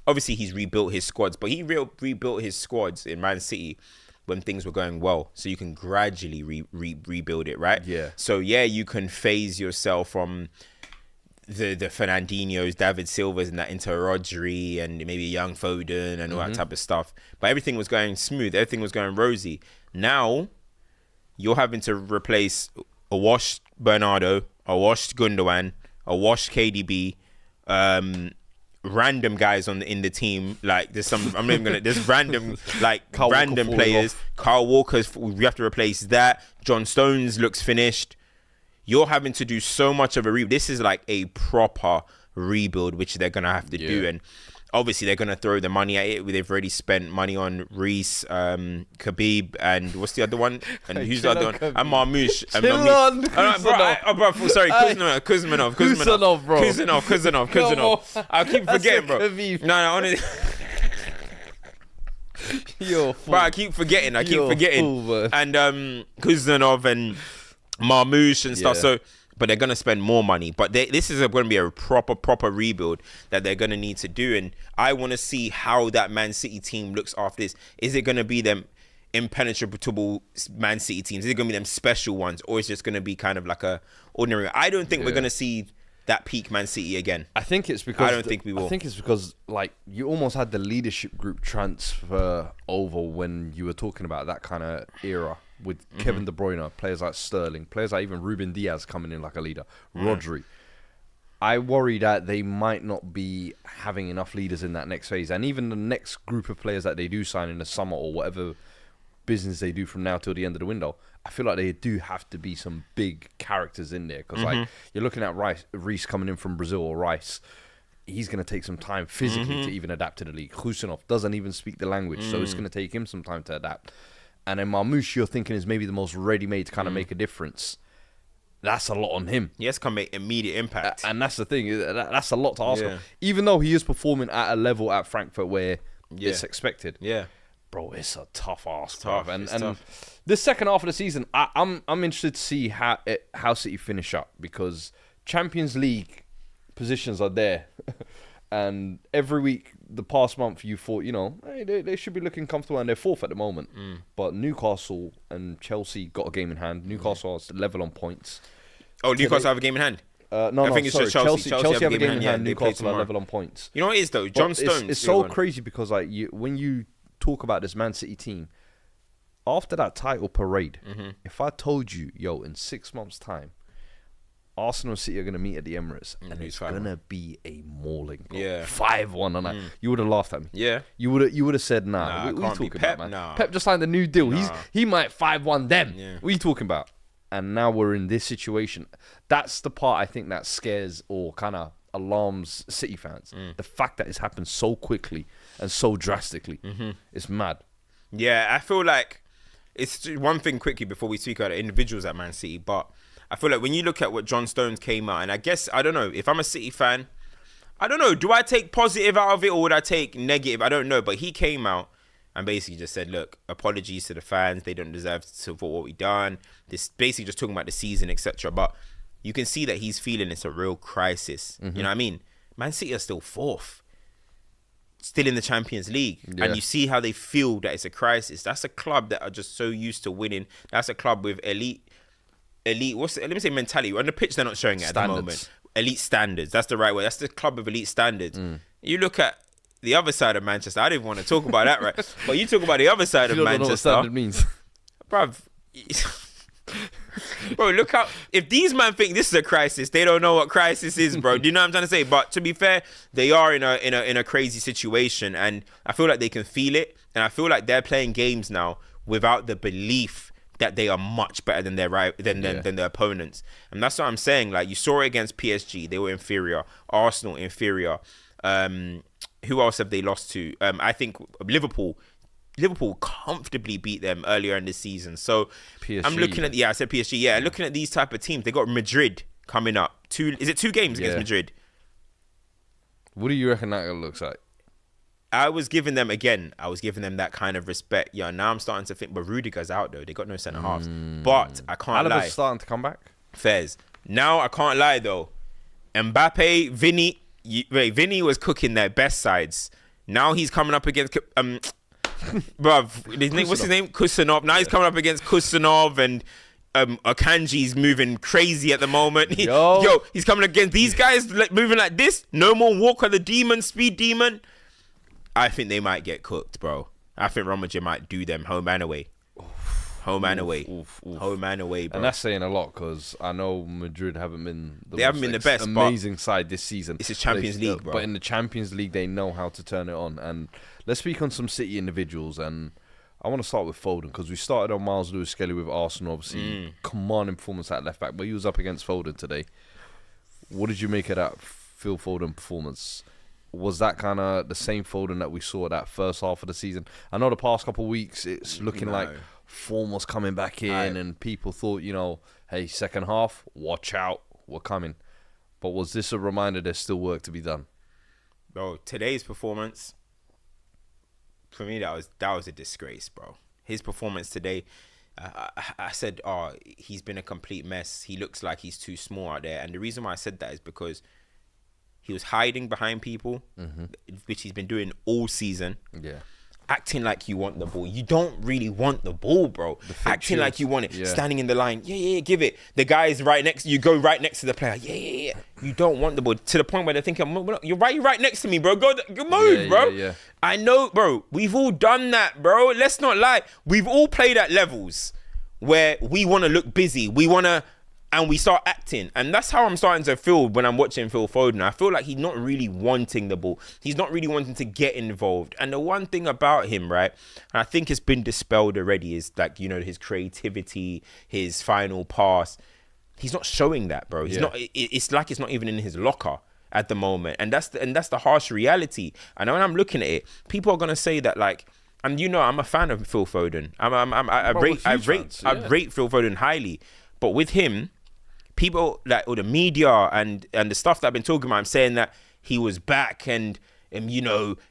obviously he's rebuilt his squads, but he rebuilt his squads in Man City when things were going well. So you can gradually rebuild it, right? Yeah. So, yeah, you can phase yourself from the Fernandinhos, David Silvas and that into Rodri and maybe a young Foden and all that type of stuff. But everything was going smooth. Everything was going rosy. Now, you're having to replace a washed Bernardo, a washed Gundogan, a washed KDB, random guys in the team. Like there's random random players. Kyle Walker's, we have to replace that. John Stones looks finished. You're having to do so much of a rebuild. This is like a proper rebuild, which they're gonna have to do, and obviously they're gonna throw the money at it. They've already spent money on Reece, Khabib, and what's the other one? And who's the other one? And Marmoush. Kuzmanov. I keep forgetting, bro. No, honestly. Bro, I keep forgetting. And Kuzmanov and Marmoush and stuff. So, but they're gonna spend more money. But this is going to be a proper rebuild that they're gonna need to do. And I want to see how that Man City team looks after this. Is it gonna be them impenetrable Man City teams? Is it gonna be them special ones, or is it just gonna be kind of like a ordinary? I don't think we're gonna see that peak Man City again. I think it's because I don't think we will. I think it's because like you almost had the leadership group transfer over when you were talking about that kind of era with Kevin De Bruyne, players like Sterling, players like even Ruben Diaz coming in like a leader, Rodri. I worry that they might not be having enough leaders in that next phase, and even the next group of players that they do sign in the summer or whatever business they do from now till the end of the window. I feel like they do have to be some big characters in there because like you're looking at Reece coming in from Brazil, or Rice. He's going to take some time physically to even adapt to the league. Khusanov doesn't even speak the language, so it's going to take him some time to adapt. And then Marmoush, you're thinking, is maybe the most ready-made to kind of make a difference. That's a lot on him. Yes, can make immediate impact. And that's the thing. That's a lot to ask him. Even though he is performing at a level at Frankfurt where it's expected. Yeah. Bro, it's a tough ask. And this second half of the season, I'm interested to see how City finish up, because Champions League positions are there. And every week, the past month, you thought, you know, hey, they should be looking comfortable, and they're fourth at the moment. But Newcastle and Chelsea got a game in hand. Newcastle is level on points. Oh, Newcastle have a game in hand? I think it's just Chelsea. Chelsea have a game in hand. Newcastle are level on points. You know what it is, though? John Stones. It's so crazy because like when you talk about this Man City team, after that title parade, if I told you, yo, in 6 months' time, Arsenal and City are going to meet at the Emirates, and it's going to be a mauling. Bro. 5-1 on that. You would have laughed at me. Yeah. You would have said, nah. What are you talking about, man? Nah. Pep just signed a new deal. He might 5-1 them. Yeah. What are you talking about? And now we're in this situation. That's the part I think that scares or kind of alarms City fans. The fact that it's happened so quickly and so drastically. It's mad. Yeah, I feel like it's one thing quickly before we speak about the individuals at Man City, but I feel like when you look at what John Stones came out, and I guess, I don't know, if I'm a City fan, I don't know, do I take positive out of it or would I take negative? I don't know, but he came out and basically just said, look, apologies to the fans, they don't deserve to support what we done. This basically just talking about the season, etc. But you can see that he's feeling it's a real crisis. You know what I mean? Man City are still fourth, still in the Champions League. Yeah. And you see how they feel that it's a crisis. That's a club that are just so used to winning. That's a club with elite, let me say mentality. On the pitch, they're not showing it at the moment. Elite standards. That's the right way. That's the club of elite standards. You look at the other side of Manchester. I didn't want to talk about that, right? But you talk about the other side of Manchester. Know what standard means. Bruv. Bro, look how, if these men think this is a crisis, they don't know what crisis is, bro. Do you know what I'm trying to say? But to be fair, they are in a crazy situation, and I feel like they can feel it, and I feel like they're playing games now without the belief that they are much better than their opponents. And that's what I'm saying. Like, you saw it against PSG, they were inferior. Arsenal, inferior. Who else have they lost to? I think Liverpool comfortably beat them earlier in the season. So PSG. I'm looking at, I said PSG. Yeah, looking at these type of teams, they got Madrid coming up. Is it 2 games against Madrid? What do you reckon that looks like? I was giving them that kind of respect. Yeah, now I'm starting to think, but Rudiger's out though. They got no centre halves. But I can't lie. Alba's starting to come back. Fairs. Now I can't lie though. Mbappe, Vinny was cooking their best sides. Now he's coming up against bruv, what's his name? Kusanov. Now he's coming up against Kusanov, and Akanji's moving crazy at the moment. He's coming against these guys moving like this. No more Walker the Demon, Speed Demon. I think they might get cooked, bro. I think Real Madrid might do them home and away. Home and away, bro. And that's saying a lot, because I know Madrid haven't been the best amazing side this season. It's a Champions League, bro. But in the Champions League, they know how to turn it on. And let's speak on some City individuals. And I want to start with Foden, because we started on Miles Lewis-Skelly with Arsenal, obviously commanding performance at left back, but he was up against Foden today. What did you make of that Phil Foden performance? Was that kind of the same Foden that we saw that first half of the season? I know the past couple of weeks, it's looking like form was coming back in, and people thought, hey, second half, watch out, we're coming. But was this a reminder there's still work to be done? Bro, today's performance, for me, that was a disgrace, bro. His performance today, I said, he's been a complete mess. He looks like he's too small out there. And the reason why I said that is because he was hiding behind people, which he's been doing all season. Yeah. Acting like you want the ball. You don't really want the ball, bro. Acting like you want it. Yeah. Standing in the line. Yeah, give it. The guy is right next. You go right next to the player. Yeah. You don't want the ball. To the point where they're thinking, you're right next to me, bro. Go move, bro. Yeah. I know, bro. We've all done that, bro. Let's not lie. We've all played at levels where we want to look busy. And we start acting. And that's how I'm starting to feel when I'm watching Phil Foden. I feel like he's not really wanting the ball. He's not really wanting to get involved. And the one thing about him, right, and I think it's been dispelled already, is like, his creativity, his final pass. He's not showing that, bro. He's not. It's like it's not even in his locker at the moment. And that's the harsh reality. And when I'm looking at it, people are going to say that, like, and I'm a fan of Phil Foden. I rate Phil Foden highly. But with him, people like, or the media and the stuff that I've been talking about, I'm saying that he was back and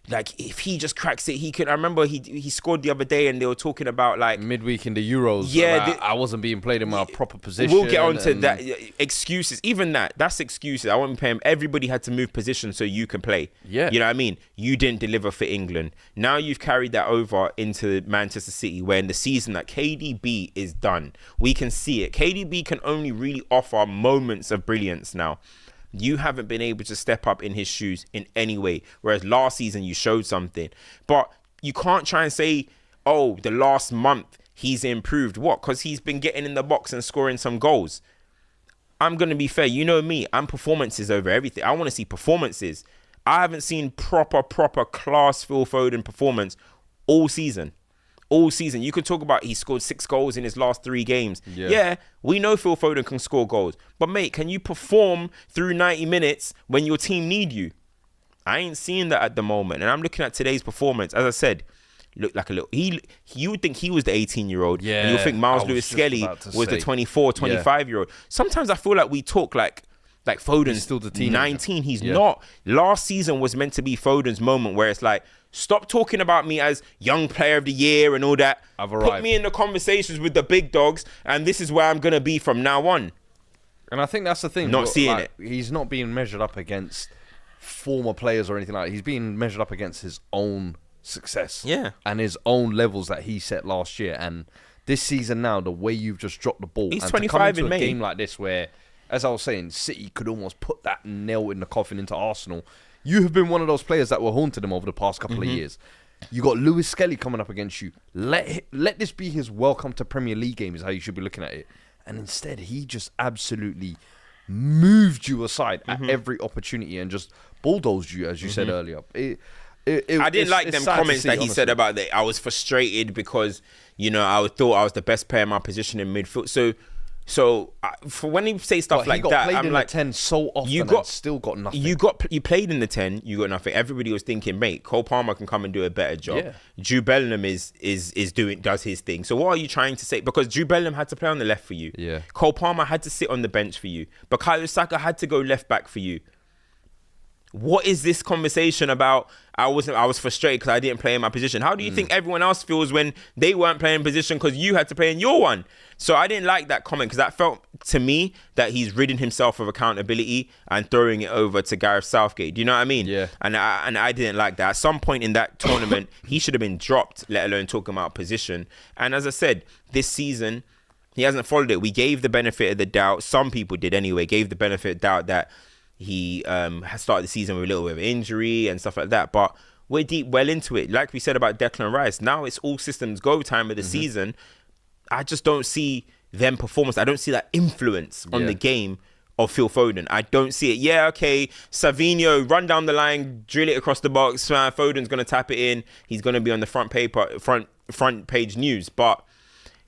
like if he just cracks it, he could. I remember he scored the other day and they were talking about like midweek in the Euros. Yeah, I wasn't being played in my proper position. We'll get on to that. Excuses, even that's excuses. I won't pay him. Everybody had to move position so you can play. Yeah, you know what I mean. You didn't deliver for England. Now you've carried that over into Manchester City, where in the season that KDB is done, we can see it. KDB can only really offer moments of brilliance now. You haven't been able to step up in his shoes in any way. Whereas last season you showed something. But you can't try and say, the last month he's improved. What? Because he's been getting in the box and scoring some goals. I'm going to be fair. You know me. I'm performances over everything. I want to see performances. I haven't seen proper class Phil Foden performance all season. All season. You could talk about he scored 6 goals in his last 3 games. Yeah, we know Phil Foden can score goals. But mate, can you perform through 90 minutes when your team need you? I ain't seeing that at the moment. And I'm looking at today's performance. As I said, looked like a little. You would think he was the 18-year-old, Yeah, and you think Miles I was Lewis just Skelly about to was the say. 24, 25-year-old. Sometimes I feel like we talk like Foden's still the teenager. 19. He's not. Last season was meant to be Foden's moment where it's like, stop talking about me as young player of the year and all that. I've arrived. Put me in the conversations with the big dogs, and this is where I'm going to be from now on. And I think that's the thing. Not seeing it. He's not being measured up against former players or anything like that. He's being measured up against his own success. Yeah. And his own levels that he set last year. And this season now, the way you've just dropped the ball. He's and 25 to come into in a May. game like this where, as I was saying, City could almost put that nail in the coffin into Arsenal. You have been one of those players that were haunted him over the past couple of years. You got Lewis Skelly coming up against you. Let this be his welcome to Premier League game is how you should be looking at it. And instead, he just absolutely moved you aside at every opportunity and just bulldozed you, as you said earlier. I didn't like them comments that he said about that. I was frustrated because, I thought I was the best player in my position in midfield. So for when he say stuff like that, I'm like, 10 so often and still got nothing. You played in the 10, you got nothing. Everybody was thinking, mate, Cole Palmer can come and do a better job. Yeah. Jude Bellingham does his thing. So what are you trying to say? Because Jude Bellingham had to play on the left for you. Yeah. Cole Palmer had to sit on the bench for you. Bukayo Saka had to go left back for you. What is this conversation about? I was frustrated because I didn't play in my position. How do you think everyone else feels when they weren't playing in position because you had to play in your one? So I didn't like that comment because that felt to me that he's ridding himself of accountability and throwing it over to Gareth Southgate. Do you know what I mean? Yeah. And I didn't like that. At some point in that tournament, he should have been dropped, let alone talking about position. And as I said, this season, he hasn't followed it. We gave the benefit of the doubt. Some people did anyway, gave the benefit of doubt that he has started the season with a little bit of injury and stuff like that. But we're deep well into it. Like we said about Declan Rice, now it's all systems go time of the season. I just don't see them performance. I don't see that influence on the game of Phil Foden. I don't see it. Yeah, okay, Savinho, run down the line, drill it across the box. Foden's going to tap it in. He's going to be on the front page news. But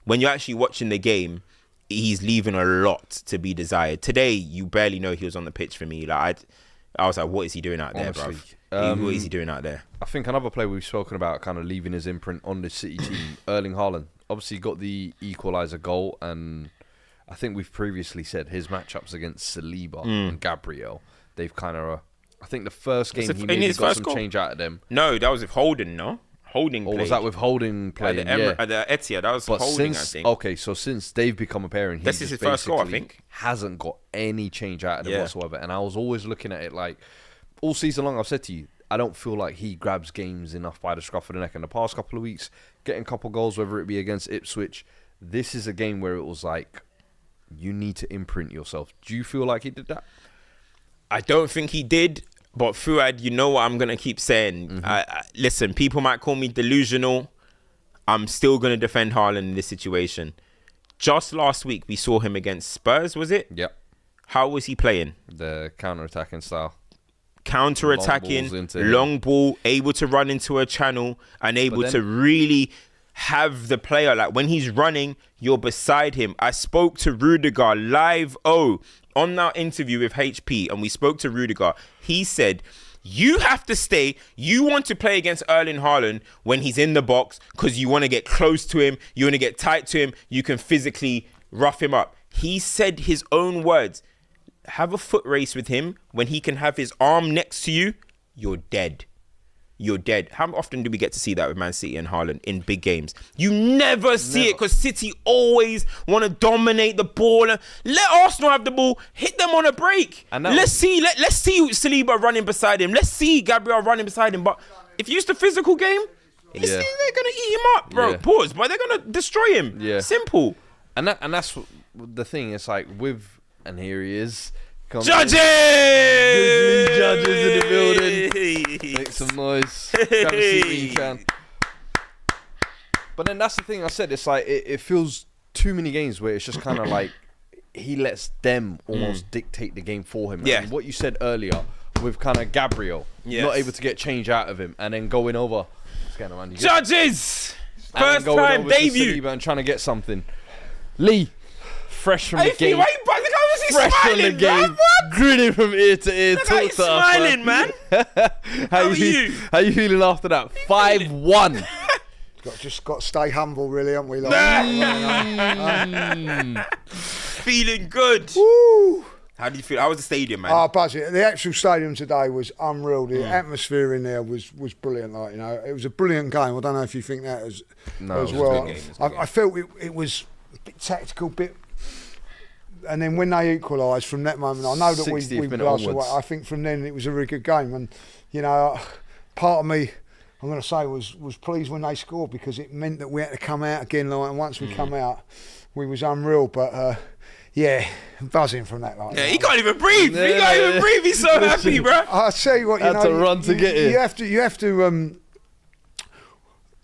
when you're actually watching the game, he's leaving a lot to be desired. Today, you barely know he was on the pitch for me. Like I was like, what is he doing out there, bro? What is he doing out there? I think another player we've spoken about kind of leaving his imprint on the City team, Erling Haaland. Obviously got the equaliser goal, and I think we've previously said his matchups against Saliba and Gabriel, they've kind of... I think the first game he maybe got some change out of them. No, that was with Holding, no? Holding played. Or was that with Holding playing? At the Etihad, that was Holding, I think. Okay, so since they've become a pair, this is his first goal, I think. Hasn't got any change out of them whatsoever. And I was always looking at it like, all season long I've said to you, I don't feel like he grabs games enough by the scruff of the neck. In the past couple of weeks, getting a couple goals, whether it be against Ipswich, this is a game where it was like, you need to imprint yourself. Do you feel like he did that? I don't think he did. But Fuad, you know what I'm going to keep saying. Listen, people might call me delusional. I'm still going to defend Haaland in this situation. Just last week, we saw him against Spurs, was it? Yep. How was he playing? The counter-attacking style. Counter-attacking, long ball, able to run into a channel and able to really have the player. Like when he's running, you're beside him. I spoke to Rudiger live on that interview with HP, and we spoke to Rudiger. He said, you have to stay. You want to play against Erling Haaland when he's in the box because you want to get close to him. You want to get tight to him. You can physically rough him up. He said his own words. Have a foot race with him when he can have his arm next to you. You're dead. You're dead. How often do we get to see that with Man City and Haaland in big games? You never see it because City always want to dominate the ball. Let Arsenal have the ball. Hit them on a break. Let's see Saliba running beside him. Let's see Gabriel running beside him. But if you use the physical game, they're going to eat him up, bro. Yeah. Pause. But they're going to destroy him. Yeah. Simple. And that's the thing. It's like and here he is. Judges! Judges in the building. Make some noise. Grab a seat when you can. But then that's the thing I said. It's like it feels too many games where it's just kind of like he lets them almost dictate the game for him. Yeah. And what you said earlier with kind of Gabriel, not able to get change out of him, and then going over. Judges! First time debut. And trying to get something. Lee. Fresh from the game. Fresh from the game. Grinning from ear to ear. Look how he's smiling, man. How you feeling after that? 5-1. Just got to stay humble, really, haven't we? Feeling good. Woo! How do you feel? How was the stadium, man? Oh, Buzzy, the actual stadium today was unreal. The atmosphere in there was brilliant. Like, it was a brilliant game. I don't know if you think that as well. I felt it was a bit tactical, and then when they equalised from that moment, I know that we lost away. I think from then it was a really good game, and part of me, I'm going to say, was pleased when they scored, because it meant that we had to come out again. And once we come out, we was unreal. But yeah, buzzing from that. He can't even breathe. He can't even breathe. He's so happy, bro. I tell you what, had to run to get here. You have to.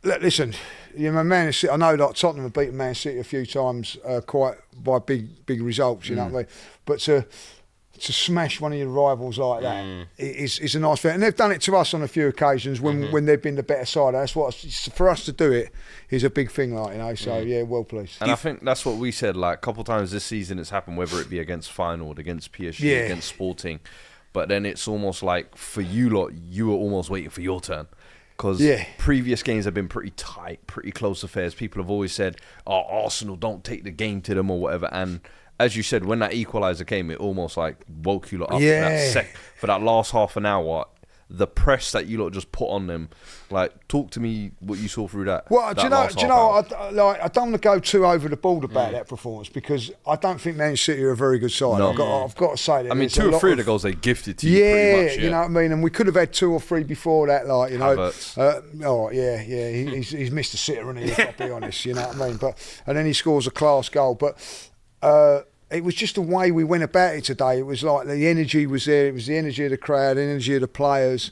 Listen, Man City. I know that Tottenham have beaten Man City a few times, quite by big results. You know what I mean? But to smash one of your rivals like that is a nice thing, and they've done it to us on a few occasions when they've been the better side. That's what, for us to do it is a big thing, So yeah, well pleased. And I think that's what we said. Like a couple of times this season, it's happened, whether it be against Feyenoord, against PSG, against Sporting. But then it's almost like for you lot, you were almost waiting for your turn. Because previous games have been pretty tight, pretty close affairs. People have always said, "Oh, Arsenal, don't take the game to them," or whatever. And as you said, when that equaliser came, it almost like woke you lot up for that last half an hour. The press that you lot just put on them, like, talk to me what you saw through that. Well, do you know? I don't want to go too over the board about that performance, because I don't think Man City are a very good side. No. I've got to say that. I mean, 2 or 3 of the goals they gifted to you. Pretty much, you know what I mean. And we could have had 2 or 3 before that. Havertz. He's missed a sitter, and if I'll be honest, you know what I mean. And then he scores a class goal, but. It was just the way we went about it today. It was like the energy was there. It was the energy of the crowd, the energy of the players.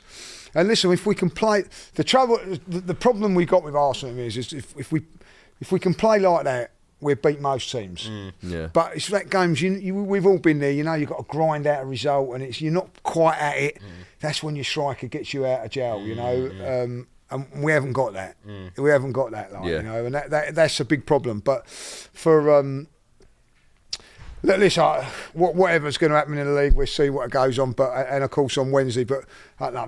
And listen, if we can play, the problem we got with Arsenal is if we can play like that, we'll beat most teams. But it's that games. We've all been there. You've got to grind out a result, and you're not quite at it. That's when your striker gets you out of jail. And we haven't got that. We haven't got that. And that's a big problem. But for listen, whatever's going to happen in the league, we'll see what goes on. And of course on Wednesday. But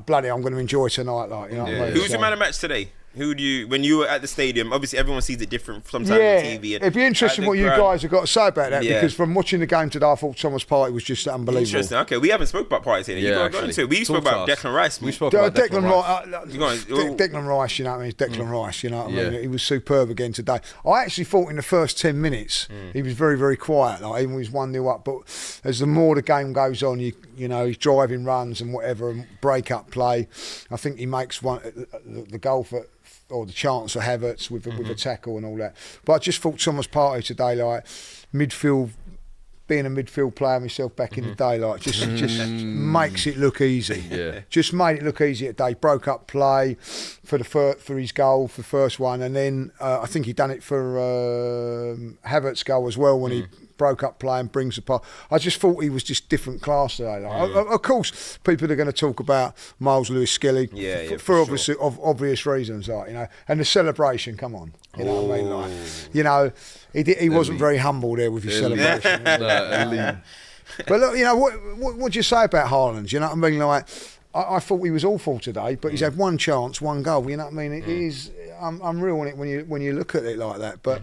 bloody, I'm going to enjoy tonight. What I mean? Who was your man of match today? Who do you, when you were at the stadium? Obviously, everyone sees it different sometimes on TV. It'd be interesting what you guys have got to say about that, because from watching the game today, I thought Thomas Partey was just unbelievable. Interesting. Okay, we haven't spoke about Partey today. You got into it. We spoke about Declan Rice. We spoke about Declan Rice. Declan Rice, you know what I mean? Declan Rice, you know what I mean? He was superb again today. I actually thought in the first 10 minutes he was very, very quiet. Even when he was 1-0 up, but as the more the game goes on, he's driving runs and whatever, and break up play. I think he makes the goal or the chance for Havertz with a tackle and all that. But I just thought Thomas Partey today, midfield, being a midfield player myself back in the day, just makes it look easy. Just made it look easy today. Broke up play for his goal, for the first one, and then I think he done it for Havertz's goal as well when he broke up play and brings the part. I just thought he was just different class today. Of course, people are going to talk about Miles Lewis-Skelly for obvious reasons, and the celebration. Come on, you know what I mean? He wasn't very humble there with his celebration. But look, what do you say about Haaland? You know what I mean? I thought he was awful today, but he's had one chance, one goal. You know what I mean? It is unreal when you look at it like that. But.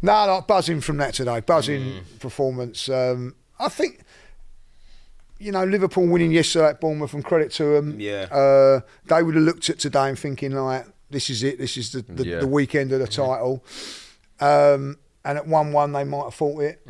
Buzzing from that today. Buzzing performance. I think, Liverpool winning yesterday at Bournemouth, and credit to them. They would have looked at today and thinking, this is it. This is the weekend of the title. And at 1-1, they might have fought it.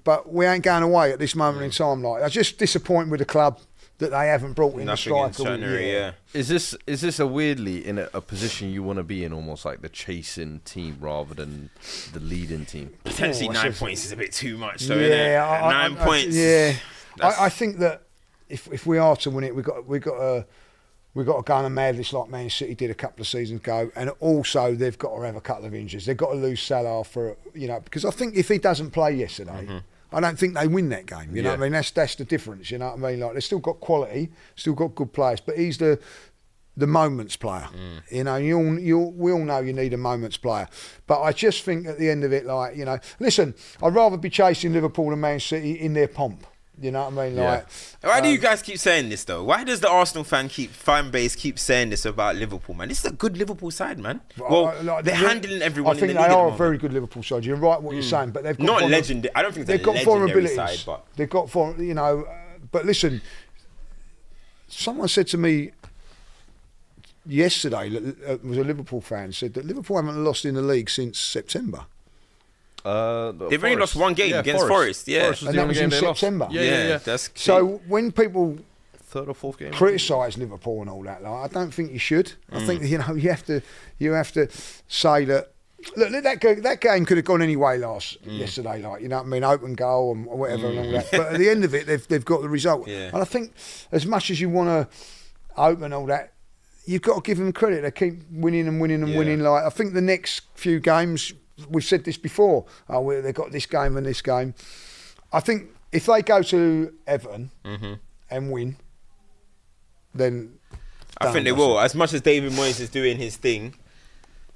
But we ain't going away at this moment in time. I'm just disappointed with the club that they haven't brought in the striker. Is this a weirdly in a position you want to be in, almost like the chasing team rather than the leading team? Potentially 9 points is a bit too much, though. Isn't it? 9 points. I think that if we are to win it, we got to go on a madness like Man City did a couple of seasons ago, and also they've got to have a couple of injuries. They've got to lose Salah because I think if he doesn't play yesterday. I don't think they win that game. You know what I mean? That's the difference. You know what I mean? They've still got quality, still got good players, but he's the moments player. We all know you need a moments player. But I just think at the end of it, listen, I'd rather be chasing Liverpool and Man City in their pomp. You know what I mean? Yeah. Like, why do you guys keep saying this though? Why does the Arsenal fan base keep saying this about Liverpool, man? This is a good Liverpool side, man. Well, they're handling everyone. I think in the they league are a very good Liverpool side. You're right what you're saying, but they've got not legendary. I don't think they've got legendary side, but they've got But listen, someone said to me yesterday, was a Liverpool fan, said that Liverpool haven't lost in the league since September. They've only lost one game against Forest. Yeah, Forest and that was in September. Yeah. That's so when people third or fourth game criticise Liverpool and all that, like, I don't think you should. I think you have to say that. Look, that game could have gone any way yesterday, like, you know what I mean, open goal and whatever and all that. But at the end of it, they've got the result. Yeah. And I think as much as you want to open all that, you've got to give them credit. They keep winning and winning and winning. Like, I think the next few games, we've said this before, they've got this game and this game. I think if they go to Everton and win, then I think they will. As much as David Moyes is doing his thing,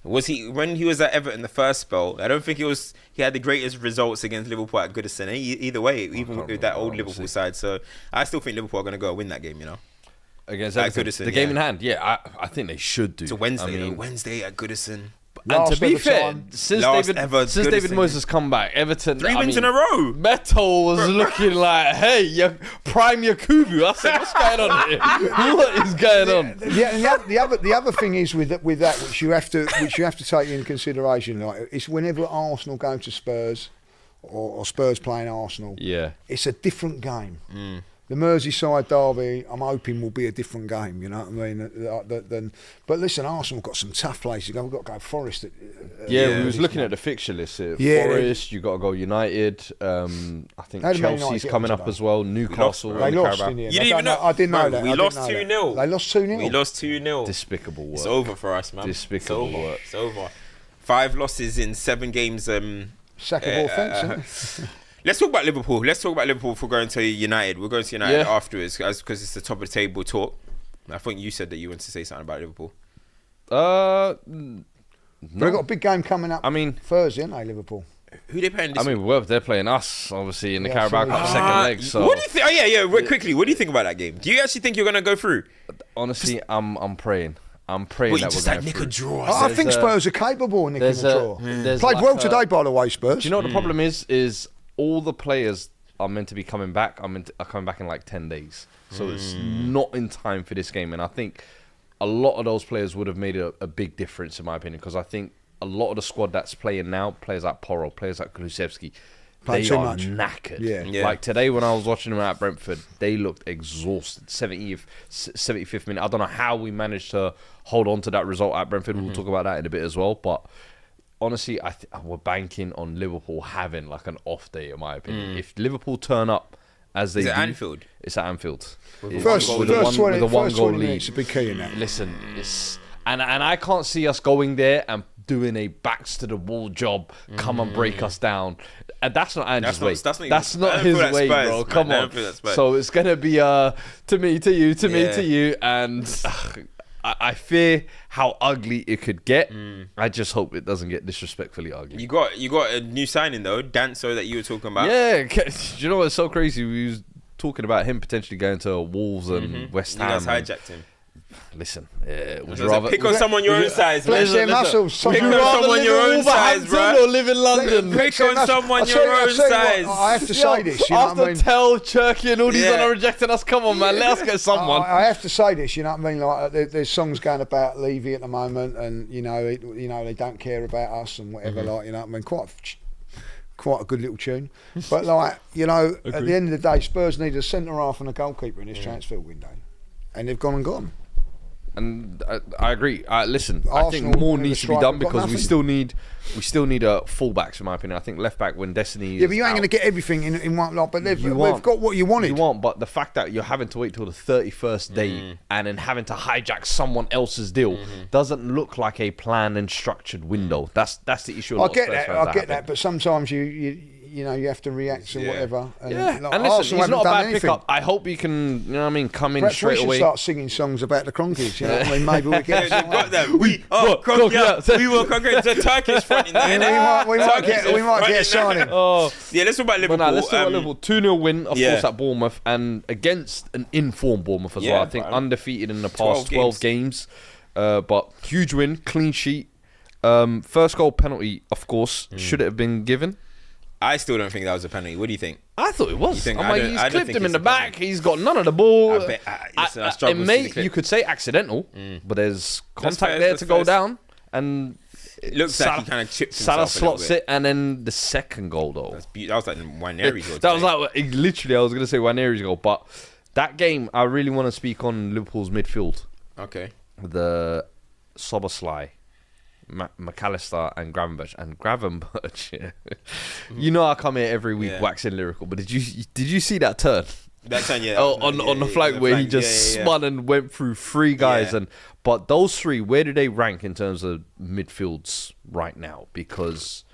when he was at Everton the first spell, I don't think he had the greatest results against Liverpool at Goodison. Either way, even with that old Liverpool side. So I still think Liverpool are going to go win that game, you know. Against Everton, Goodison, the game in hand, I think they should do. It's a Wednesday, Wednesday at Goodison. And to be fair, since David Moyes has come back, Everton 3 wins in a row. Metal was looking like, hey, prime Yakubu. I said, what's going on here? What is going on? The other thing is with that, which you have to take into consideration, like, it's whenever Arsenal go to Spurs or Spurs playing Arsenal, it's a different game. The Merseyside derby, I'm hoping, will be a different game. You know what I mean? But listen, Arsenal got some tough places. We've got to go Forest. We was looking at the fixture list. Forest, you got to go United. I think Chelsea's coming up as well. Newcastle. They lost in the end. You didn't even know? I didn't know that. We lost 2-0. They lost 2-0. We lost 2-0. Despicable work. It's over for us, man. Despicable work. It's over. 5 losses in 7 games. Sack of offence. Let's talk about Liverpool. Before going to United. We're going to United afterwards because it's the top of the table talk. I think you said that you wanted to say something about Liverpool. No. They've got a big game coming up. Thursday, haven't they, Liverpool? Who they playing? They're playing us, obviously, in the Carabao Cup second leg. So what do you think? Quickly, what do you think about that game? Do you actually think you're going to go through? Honestly, I'm praying. I'm praying that we're going to nick a draw. I think Spurs are capable of nicking a draw. Played well today, by the way, Spurs. Do you know what the problem is all the players are meant to be coming back. Are coming back in like 10 days. So it's not in time for this game. And I think a lot of those players would have made a big difference, in my opinion, because I think a lot of the squad that's playing now, players like Porro, players like Kulusevski, they are knackered. Yeah. Like today when I was watching them at Brentford, they looked exhausted. 75th minute. I don't know how we managed to hold on to that result at Brentford. We'll talk about that in a bit as well. But honestly, we're banking on Liverpool having like an off day, in my opinion. If Liverpool turn up as they do, Anfield? It's at Anfield. First 20 minutes would be key in that. Listen, and I can't see us going there and doing a backs to the wall job, come and break us down. And that's not Ange's way. That's not his way, bro. Come on. So it's gonna be to me, to you, to me, to you, and I fear how ugly it could get. I just hope it doesn't get disrespectfully ugly. You got a new signing though, Danso, that you were talking about. Yeah, do you know what's so crazy? We was talking about him potentially going to Wolves and West Ham. You guys hijacked him. Listen, would you rather pick on someone your own size? Bless their muscles. Pick on someone your own size, bro. Or live in London. Pick on someone your own size. I have to say this. You know what I mean? Tell Turkey and all these are rejecting us. Come on, man. Let us get someone. I have to say this. You know what I mean? Like there's songs going about Levy at the moment, and you know they don't care about us and whatever. Like, you know what I mean? Quite a good little tune. But like, you know, at the end of the day, Spurs need a centre half and a goalkeeper in this transfer window, and they've gone and gone. And I agree. Listen, Arsenal, I think more needs to be done because we still need a fullbacks, in my opinion. I think left back when Destiny. Yeah, but you ain't going to get everything in one lot. But they've got what you wanted. You want, but the fact that you're having to wait till the 31st day and then having to hijack someone else's deal doesn't look like a planned and structured window. That's the issue. I get that. But sometimes you you have to react to whatever. And and listen, he's not a bad pickup. I hope he can, come in Perhaps straight away. We should start singing songs about the Cronkies. You know what I mean? Maybe we get. They've got them. We will conquer the Turkish front in there. We might get a signing. Let's talk about Liverpool. Let's talk about Liverpool. 2-0 win, of course, at Bournemouth, and against an informed Bournemouth as well. I think undefeated in the past 12 games. But huge win, clean sheet. First goal penalty, of course. Should it have been given? I still don't think that was a penalty. What do you think? I thought it was. He's clipped him in the back. He's got none of the ball. You could say accidental, but there's contact there to go down. And it looks like he kind of chipped himself. Salah slots it, and then the second goal, though. That was like Nwaneri's goal. That was like, literally, I was going to say Nwaneri's goal. But that game, I really want to speak on Liverpool's midfield. Okay. The Szoboszlai, McAllister and Gravenberch. You know I come here every week waxing lyrical, but did you see that turn? That turn, on the flank where he just spun and went through three guys, but those three, where do they rank in terms of midfields right now? Because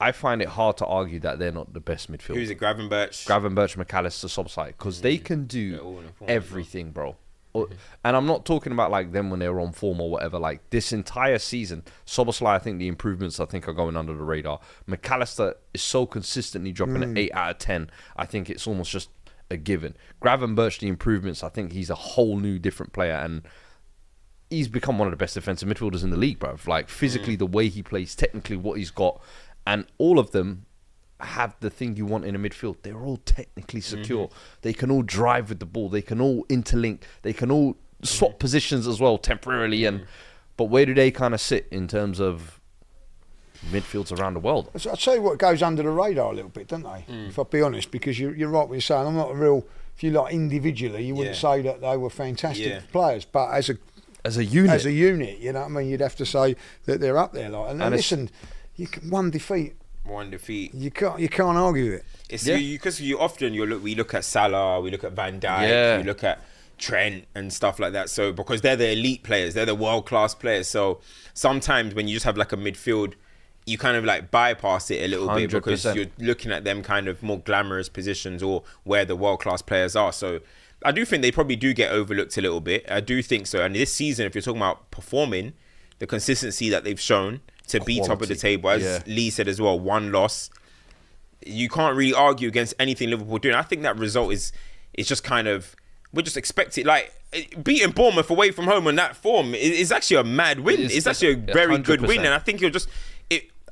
I find it hard to argue that they're not the best midfield. Who's it? Gravenberch, McAllister, Szoboszlai, because they can do everything, bro. And I'm not talking about like them when they're on form or whatever. Like this entire season, Szoboszlai, I think the improvements are going under the radar. McAllister is so consistently dropping an 8 out of 10. I think it's almost just a given. Gravenberch, the improvements, I think he's a whole new different player, and he's become one of the best defensive midfielders in the league, bro. Like physically, the way he plays, technically what he's got, and all of them have the thing you want in a midfield. They're all technically secure. They can all drive with the ball. They can all interlink. They can all swap positions as well temporarily. But where do they kind of sit in terms of midfields around the world? I'll tell you what goes under the radar a little bit, don't they? If I'll be honest, because you're right when you're saying I'm not a real. If you like individually, you wouldn't say that they were fantastic players, but as a unit, you know what I mean. You'd have to say that they're up there. Like, and listen, one defeat. You can't argue it. It's because we look at Salah, we look at Van Dijk, we look at Trent and stuff like that. So because they're the elite players, they're the world class players. So sometimes when you just have like a midfield, you kind of like bypass it a little 100%. Bit because you're looking at them kind of more glamorous positions or where the world class players are. So I do think they probably do get overlooked a little bit. I do think so. And this season, if you're talking about performing, the consistency that they've shown to be top of the table, as Lee said as well, one loss, you can't really argue against anything Liverpool doing. I think that result is just kind of, we're just expecting, like beating Bournemouth away from home on that form is actually a mad win. It's actually a very 100%. Good win, and I think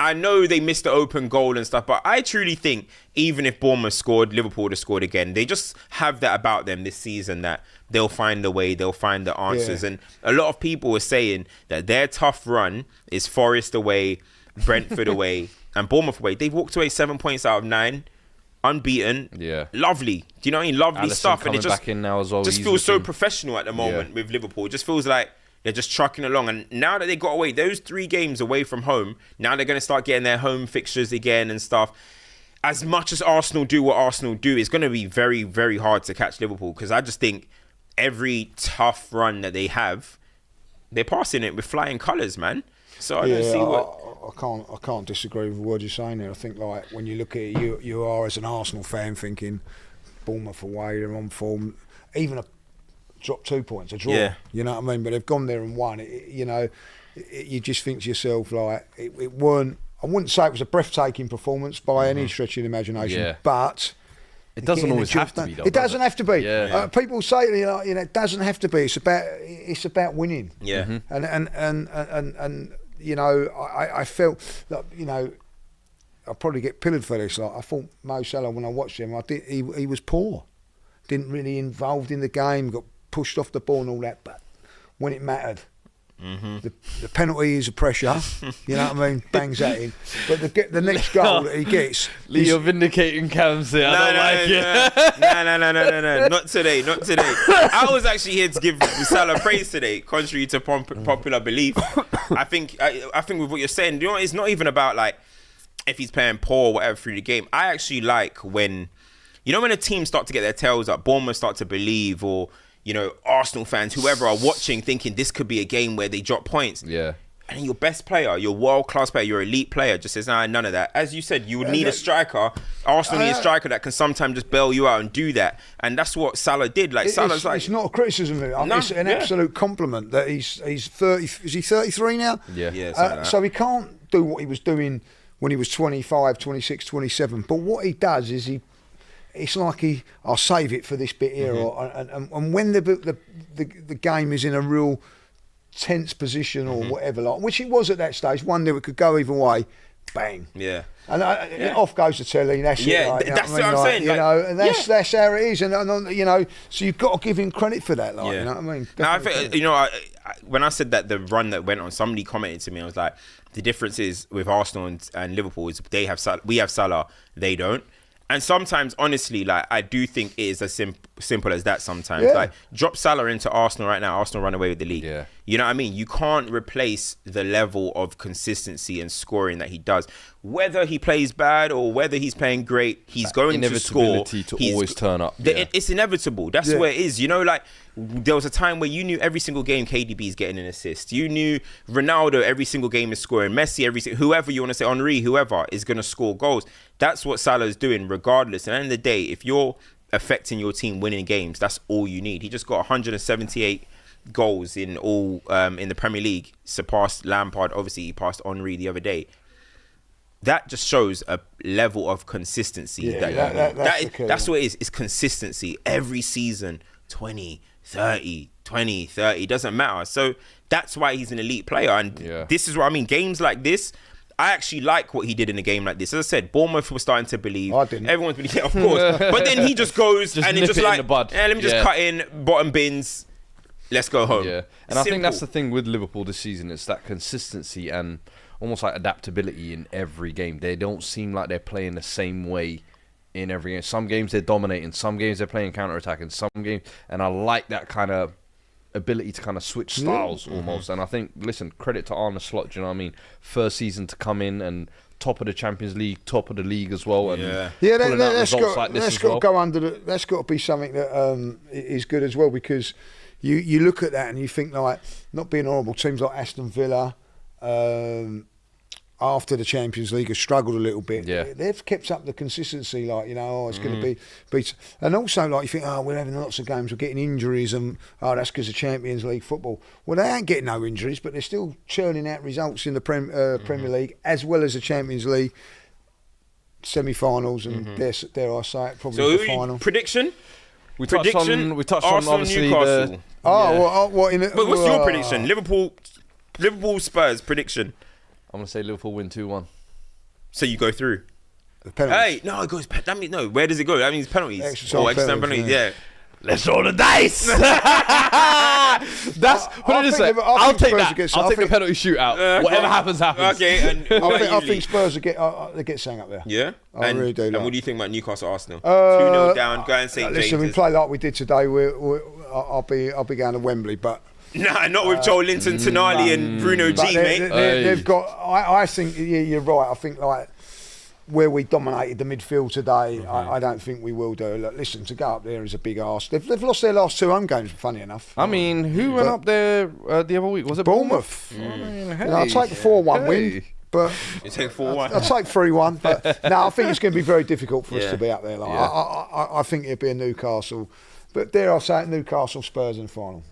I know they missed the open goal and stuff, but I truly think even if Bournemouth scored, Liverpool would have scored again. They just have that about them this season that they'll find the way, they'll find the answers. And a lot of people were saying that their tough run is Forest away, Brentford away, and Bournemouth away. They've walked away 7 points out of 9, unbeaten. Yeah, lovely. Do you know what I mean? Lovely Alisson stuff, and it just back in now as well. Just feels so professional at the moment with Liverpool. It just feels like they're just trucking along. And now that they got away, those 3 games away from home, now they're going to start getting their home fixtures again and stuff. As much as Arsenal do what Arsenal do, it's going to be very, very hard to catch Liverpool, because I just think every tough run that they have, they're passing it with flying colours, man. So I don't see what... I can't disagree with what you're saying there. I think like when you look at it, you are as an Arsenal fan thinking Bournemouth away, they're on form. Even a drop 2 points, a draw. Yeah. You know what I mean? But they've gone there and won. You just think to yourself like it weren't. I wouldn't say it was a breathtaking performance by any stretch of the imagination, but it doesn't always have to be. Though, it doesn't have to be. Yeah. People say it doesn't have to be. It's about winning. Yeah. And I felt that I'll probably get pillared for this. Like I thought Mo Salah, when I watched him, he was poor. Didn't really involved in the game. Got pushed off the ball and all that. But when it mattered, the penalty is a pressure. You know what I mean? Bangs at him. But the next goal that he gets, Lee, you're vindicating Cam's here. No. Not today. I was actually here to give Salah praise today, contrary to popular belief. I think with what you're saying, it's not even about like if he's playing poor or whatever through the game. I actually like when a team start to get their tails up, Bournemouth start to believe, or Arsenal fans, whoever are watching, thinking this could be a game where they drop points. Yeah. And your best player, your world-class player, your elite player just says, nah, none of that. As you said, you would need a striker. Arsenal need a striker that can sometimes just bail you out and do that. And that's what Salah did. Like, Salah's like... It's not a criticism of him. It's an absolute compliment that he's 30... Is he 33 now? Yeah. So he can't do what he was doing when he was 25, 26, 27. But what he does is it's like I'll save it for this bit here. And when the game is in a real... tense position or whatever, like which it was at that stage. 1-0, it could go either way. Bang. Yeah. And off goes the telly. That's it. Like, that's what I'm saying. You know, and that's how it is. And you know, so you've got to give him credit for that. Like, you know what I mean? Now, I think, you know, when I said that the run that went on, somebody commented to me. I was like, the difference is with Arsenal and Liverpool is we have Salah, they don't. And sometimes, honestly, like I do think it is as simple as that sometimes. Like, drop Salah into Arsenal right now, Arsenal run away with the league. Yeah. You know what I mean? You can't replace the level of consistency and scoring that he does. Whether he plays bad or whether he's playing great, he's going to score. To always turn up. It's inevitable. That's where it is. You know, like there was a time where you knew every single game KDB is getting an assist. You knew Ronaldo every single game is scoring. Messi whoever you want to say, Henry, whoever is going to score goals. That's what Salah is doing regardless. At the end of the day, if you're affecting your team winning games, that's all you need. He just got 178 goals in all in the Premier League, surpassed Lampard. Obviously, he passed Henry the other day. That just shows a level of consistency. That's what it is. It's consistency. Every season, 20, 30, 20, 30. Doesn't matter. So that's why he's an elite player. And this is what I mean. Games like this, I actually like what he did in a game like this. As I said, Bournemouth was starting to believe. I didn't. Everyone's believing, of course. But then he just goes and it's just like, let me just cut in, bottom bins, let's go home. Yeah. And I think that's the thing with Liverpool this season. It's that consistency and almost like adaptability in every game. They don't seem like they're playing the same way in every game. Some games they're dominating. Some games they're playing counter-attack. In some games, and I like that kind of ability to kind of switch styles almost. And I think, listen, credit to Arne Slot, do you know what I mean? First season to come in and top of the Champions League, top of the league as well. And that's got to go under that's got to be something that is good as well, because you look at that and you think, like, not being horrible, teams like Aston Villa, after the Champions League have struggled a little bit. They've kept up the consistency, like, you know, it's going to be, and also, like, you think, we're having lots of games, we're getting injuries, and that's because of Champions League football. Well, they ain't getting no injuries, but they're still churning out results in the Premier League as well as the Champions League semi-finals, and dare I say it, probably the final. Prediction? We touched on obviously Newcastle. but what's your prediction? Liverpool Spurs prediction. I'm gonna say Liverpool win 2-1. So you go through. Hey, no, it goes. That means no. Where does it go? That means penalties. Extra time penalties. Yeah. Let's roll the dice. That's what did it say? I'll take that. I'll take the penalty shootout. Whatever happens, happens. Okay. And I think Spurs will get sang up there. Yeah. I really do. And what do you think about Newcastle Arsenal? 2-0 down. Go and St James's. Listen, we play like we did today. I'll be going to Wembley, but. Nah, not with Joe Linton, Tonali and Bruno G, mate. They've got. I think you're right. I think, like, where we dominated the midfield today, I don't think we will do. Look, listen, to go up there is a big arse. They've lost their last 2 home games, funny enough. I mean, who went up there the other week? Was it Bournemouth? I'll take the 4-1 win. But you take 4-1. I'll take 3-1. But no, I think it's going to be very difficult for us to be up there. Like, I think it'll be a Newcastle. But dare I say it, Newcastle Spurs in the final.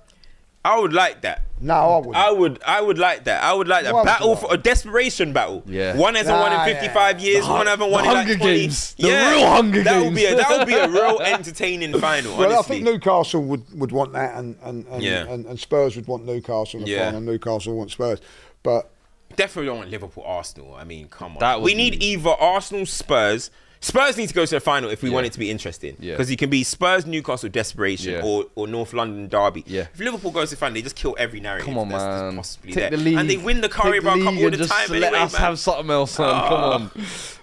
I would like that. No, I wouldn't. I would like that. I would like that. Battle for a desperation battle. Yeah. One hasn't won in 55 years. One hasn't won in like 20. Games. The real Hunger Games. That would be a real entertaining final. Well, honestly. I think Newcastle would want that, and Spurs would want Newcastle in the final. And Newcastle want Spurs, but definitely don't want Liverpool Arsenal. I mean, come on. We need either Arsenal, Spurs. Spurs need to go to the final if we want it to be interesting. Because you can be Spurs, Newcastle, desperation, or North London derby. If Liverpool goes to the final, they just kill every narrative. Come on, man. Possibly Take there. the league. And they win the Carabao Cup all the time. Let us have something else, man. Come on.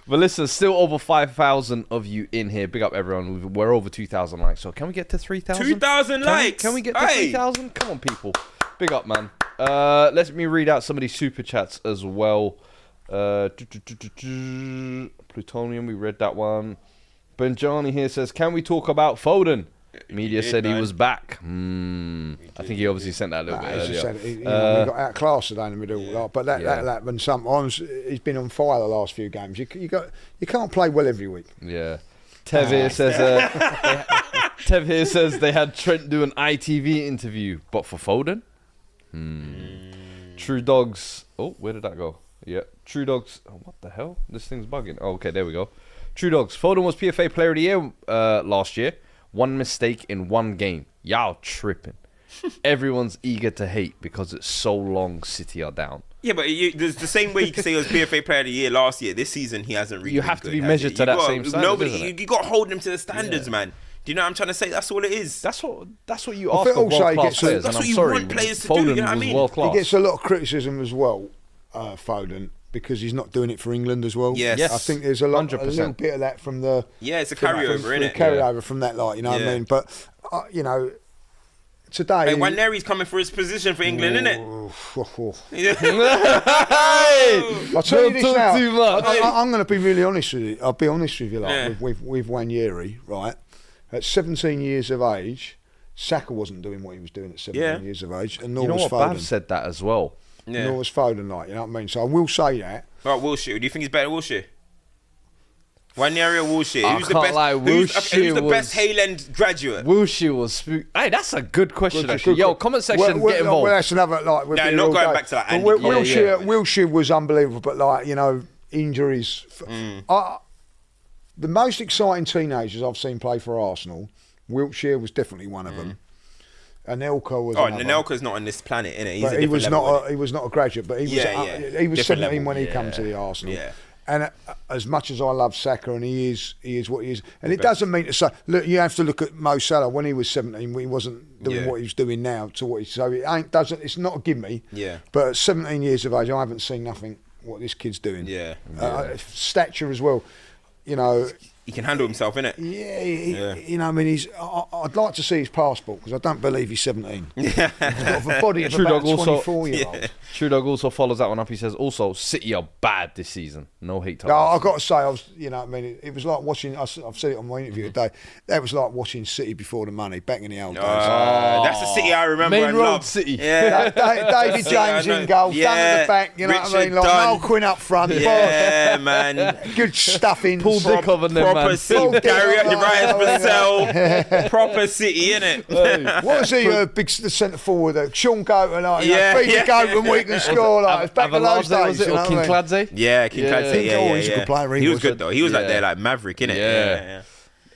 But listen, still over 5,000 of you in here. Big up, everyone. We're over 2,000 likes. So can we get to 3,000? 2,000 likes. Can we get to 3,000? Come on, people. Big up, man. Let me read out some of these super chats as well. Plutonium, we read that one. Benjani here says, can we talk about Foden? Media said he was back. I think he obviously sent that a little bit earlier. We got outclassed today in the middle. But that happened sometimes. He's been on fire the last few games. You can't play well every week. Yeah. Tev here says Tev here says they had Trent do an ITV interview, but for Foden. True Dogs. Oh, where did that go? Yeah. True Dogs. Oh, what the hell? This thing's bugging. Oh, okay, there we go. True Dogs. Foden was PFA Player of the Year last year. One mistake in one game. Y'all tripping. Everyone's eager to hate because it's so long City are down. Yeah, but there's the same way you can say he was PFA Player of the Year last year. This season, he hasn't really. You have to be measured to that same standard. You got to hold him to the standards, man. Do you know what I'm trying to say? That's all it is. That's what you ask of world-class players. That's what you want players to do. You know what I mean? World-class. He gets a lot of criticism as well, Foden, because he's not doing it for England as well. Yes. I think there's a little bit of that from the... Yeah, it's a carryover, isn't it? Carryover from that, you know what I mean? But, today... Hey, Nwaneri's coming for his position for England, isn't it? I'll tell you this now. I'm going to be really honest with you. I'll be honest with you, with Nwaneri, right? At 17 years of age, Saka wasn't doing what he was doing at 17 years of age, and nor was Foden. Bav said that as well. Yeah. Nor was Foden, you know what I mean? So I will say that. Right, Wilshire. Do you think he's better than Wilshire? Nwaneri or Wilshire? Who's the best Hayland graduate? Wilshire was Hey, that's a good question, actually. Yo, comment section, get involved. Well, that's another, not going back to that. Wilshire was unbelievable, but, injuries. The most exciting teenagers I've seen play for Arsenal, Wilshire was definitely one of them. Anelka was another. Anelka's not on this planet, innit? He was not a graduate, but he was 17 when he came to the Arsenal. Yeah. And as much as I love Saka, and he is what he is, and it doesn't mean to say, look, you have to look at Mo Salah when he was 17. He wasn't doing what he was doing now to what so it's not a gimme. Yeah. But at 17 years of age, I haven't seen nothing what this kid's doing. Yeah. Stature as well. You know, he can handle himself, innit? Yeah, you know, I mean, I'd like to see his passport because I don't believe he's 17. He's got a body of about a 24-year-old. True Dog also follows that one up. He says, also, City are bad this season. No hate. No, I've got to say, it was like watching, I've said it on my interview today, that was like watching City before the money, back in the old days. That's the City I remember Main and Road love. City. Yeah. David James in goal, Dunn at the back, you know what I mean? Like Noel Quinn up front. Yeah, man. Good stuffing. Paul Dick over them, man. Proper City. Gary at the right Purcell. Proper City, innit? What was he, big centre forward? Sean Goater, feed the goat and we can score. It's back in those days. Was it, or King Cladze? Yeah, King Cladze. Yeah. He's a good player. He was good though. He was like Maverick, innit? Yeah.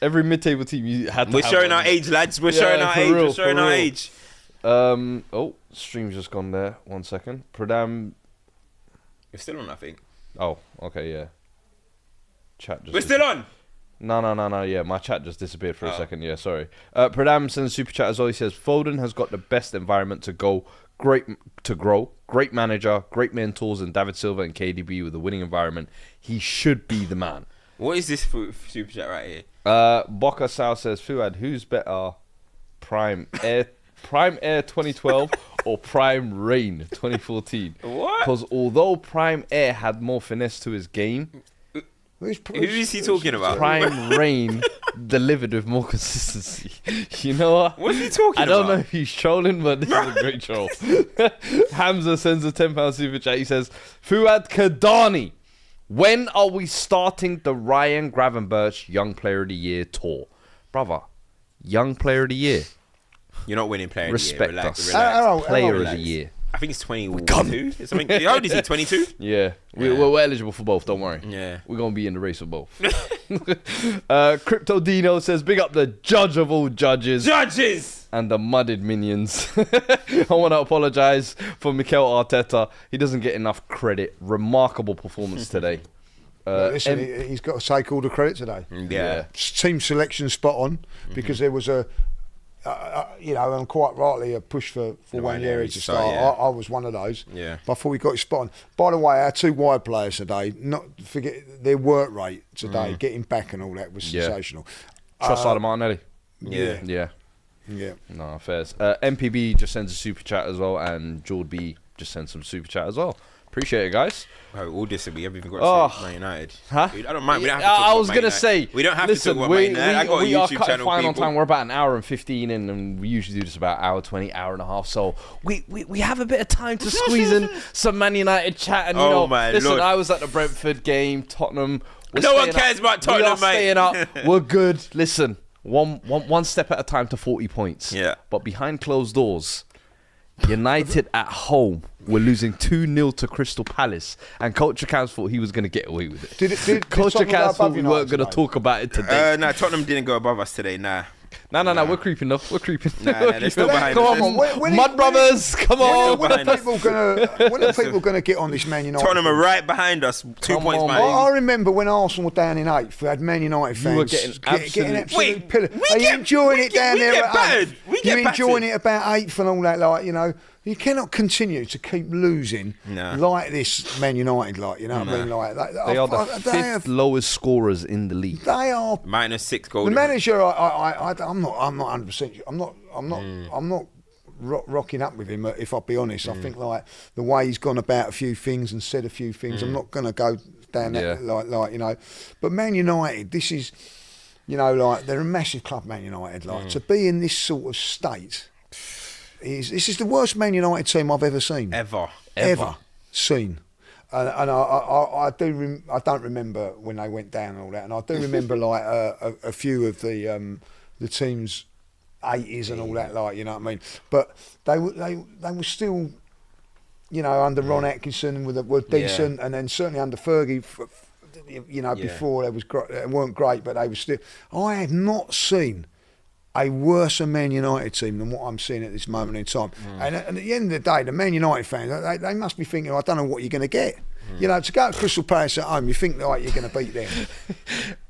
Every mid-table team you had to We're showing our age, lads. We're showing our age. Stream's just gone there. 1 second. Pradam. You're still on, I think. Oh, okay, yeah. Chat just. We're still on. No. Yeah, my chat just disappeared for a second. Yeah, sorry. Pradam sends super chat as well. He says Foden has got the best environment to grow. Great manager, great mentors, and David Silva and KDB with a winning environment. He should be the man. What is this super chat right here? Boca Sal says, Fuad, who's better, Prime Air 2012 or Prime Rain 2014? What? Because although Prime Air had more finesse to his game, who is he talking about? Prime Rain delivered with more consistency. You know what? What's he talking about? I don't know if he's trolling, but this is a great troll. Hamza sends a £10 super chat. He says, Fuad Kadani, when are we starting the Ryan Gravenberch Young Player of the Year tour? Brother, Young Player of the Year. You're not winning Player of the Year. Respect us. Player of the Year. I think it's 22. How old is he? 22? Yeah. We're eligible for both, don't worry. Yeah. We're going to be in the race for both. Crypto Dino says, big up the judge of all judges. Judges! And the mudded minions. I want to apologise for Mikel Arteta. He doesn't get enough credit. Remarkable performance today. Listen, he's got to take all the credit today. Yeah. Team selection spot on because there was and quite rightly a push for Nwaneri to start. Yeah. I was one of those. Yeah. But I thought we got his spot on. By the way, our two wide players today, not forget their work rate today, getting back and all that was sensational. Trossard and Martinelli. Yeah. No, fairs. MPB just sends a super chat as well, and Jord B just sends some super chat as well. Appreciate it, guys. Oh, all this we haven't even got to say Man United. Huh? I don't mind. We don't have to talk I was about going to Man say. United. We don't have to talk about Man United. I got a we are YouTube cutting channel. fine on People. time. We're about an hour and 15 in, and we usually do this about hour 20, hour and a half. So we have a bit of time to squeeze in some Man United chat. And, listen, Lord. I was at the Brentford game, Tottenham. No one cares about Tottenham, mate. We are staying up. We're good. Listen, one step at a time to 40 points. Yeah. But behind closed doors, United at home were losing 2-0 to Crystal Palace, and Coach Accounts thought he was going to get away with it. Did Coach Accounts thought we weren't going to tonight? talk about it today. No, Tottenham didn't go above us today. Nah. No, we're creeping though. We're creeping. They're still behind Come us. on, Mud Brothers, come on. When are people going to get on this Man United? Tottenham are right behind us, 2 points on, behind. I remember when Arsenal were down in 8th, we had Man United fans You were getting absolute pillar. Are you enjoying it down there at 8th? You're enjoying it about 8th and all that, like, you know. You cannot continue to keep losing like this, Man United, like, you know what I mean? Like, they are the fifth lowest scorers in the league. They are -6 goals. The manager, I'm not 100%. I'm not rocking up with him. If I'll be honest, I think like the way he's gone about a few things and said a few things, I'm not going to go down that like you know. But Man United, this is, you know, like they're a massive club, Man United. Like to be in this sort of state. This is the worst Man United team I've ever seen. Ever seen. And I don't remember when they went down and all that. And I do remember like a few of the teams' 80s and all that, like, you know what I mean. But they were still, you know, under Ron Atkinson were decent, and then certainly under Fergie. You know, before they weren't great, but they were still. I have not seen a worse Man United team than what I'm seeing at this moment in time. And at the end of the day, the Man United fans, they must be thinking, I don't know what you're going to get. You know, to go to Crystal Palace at home, you think like you're going to beat them.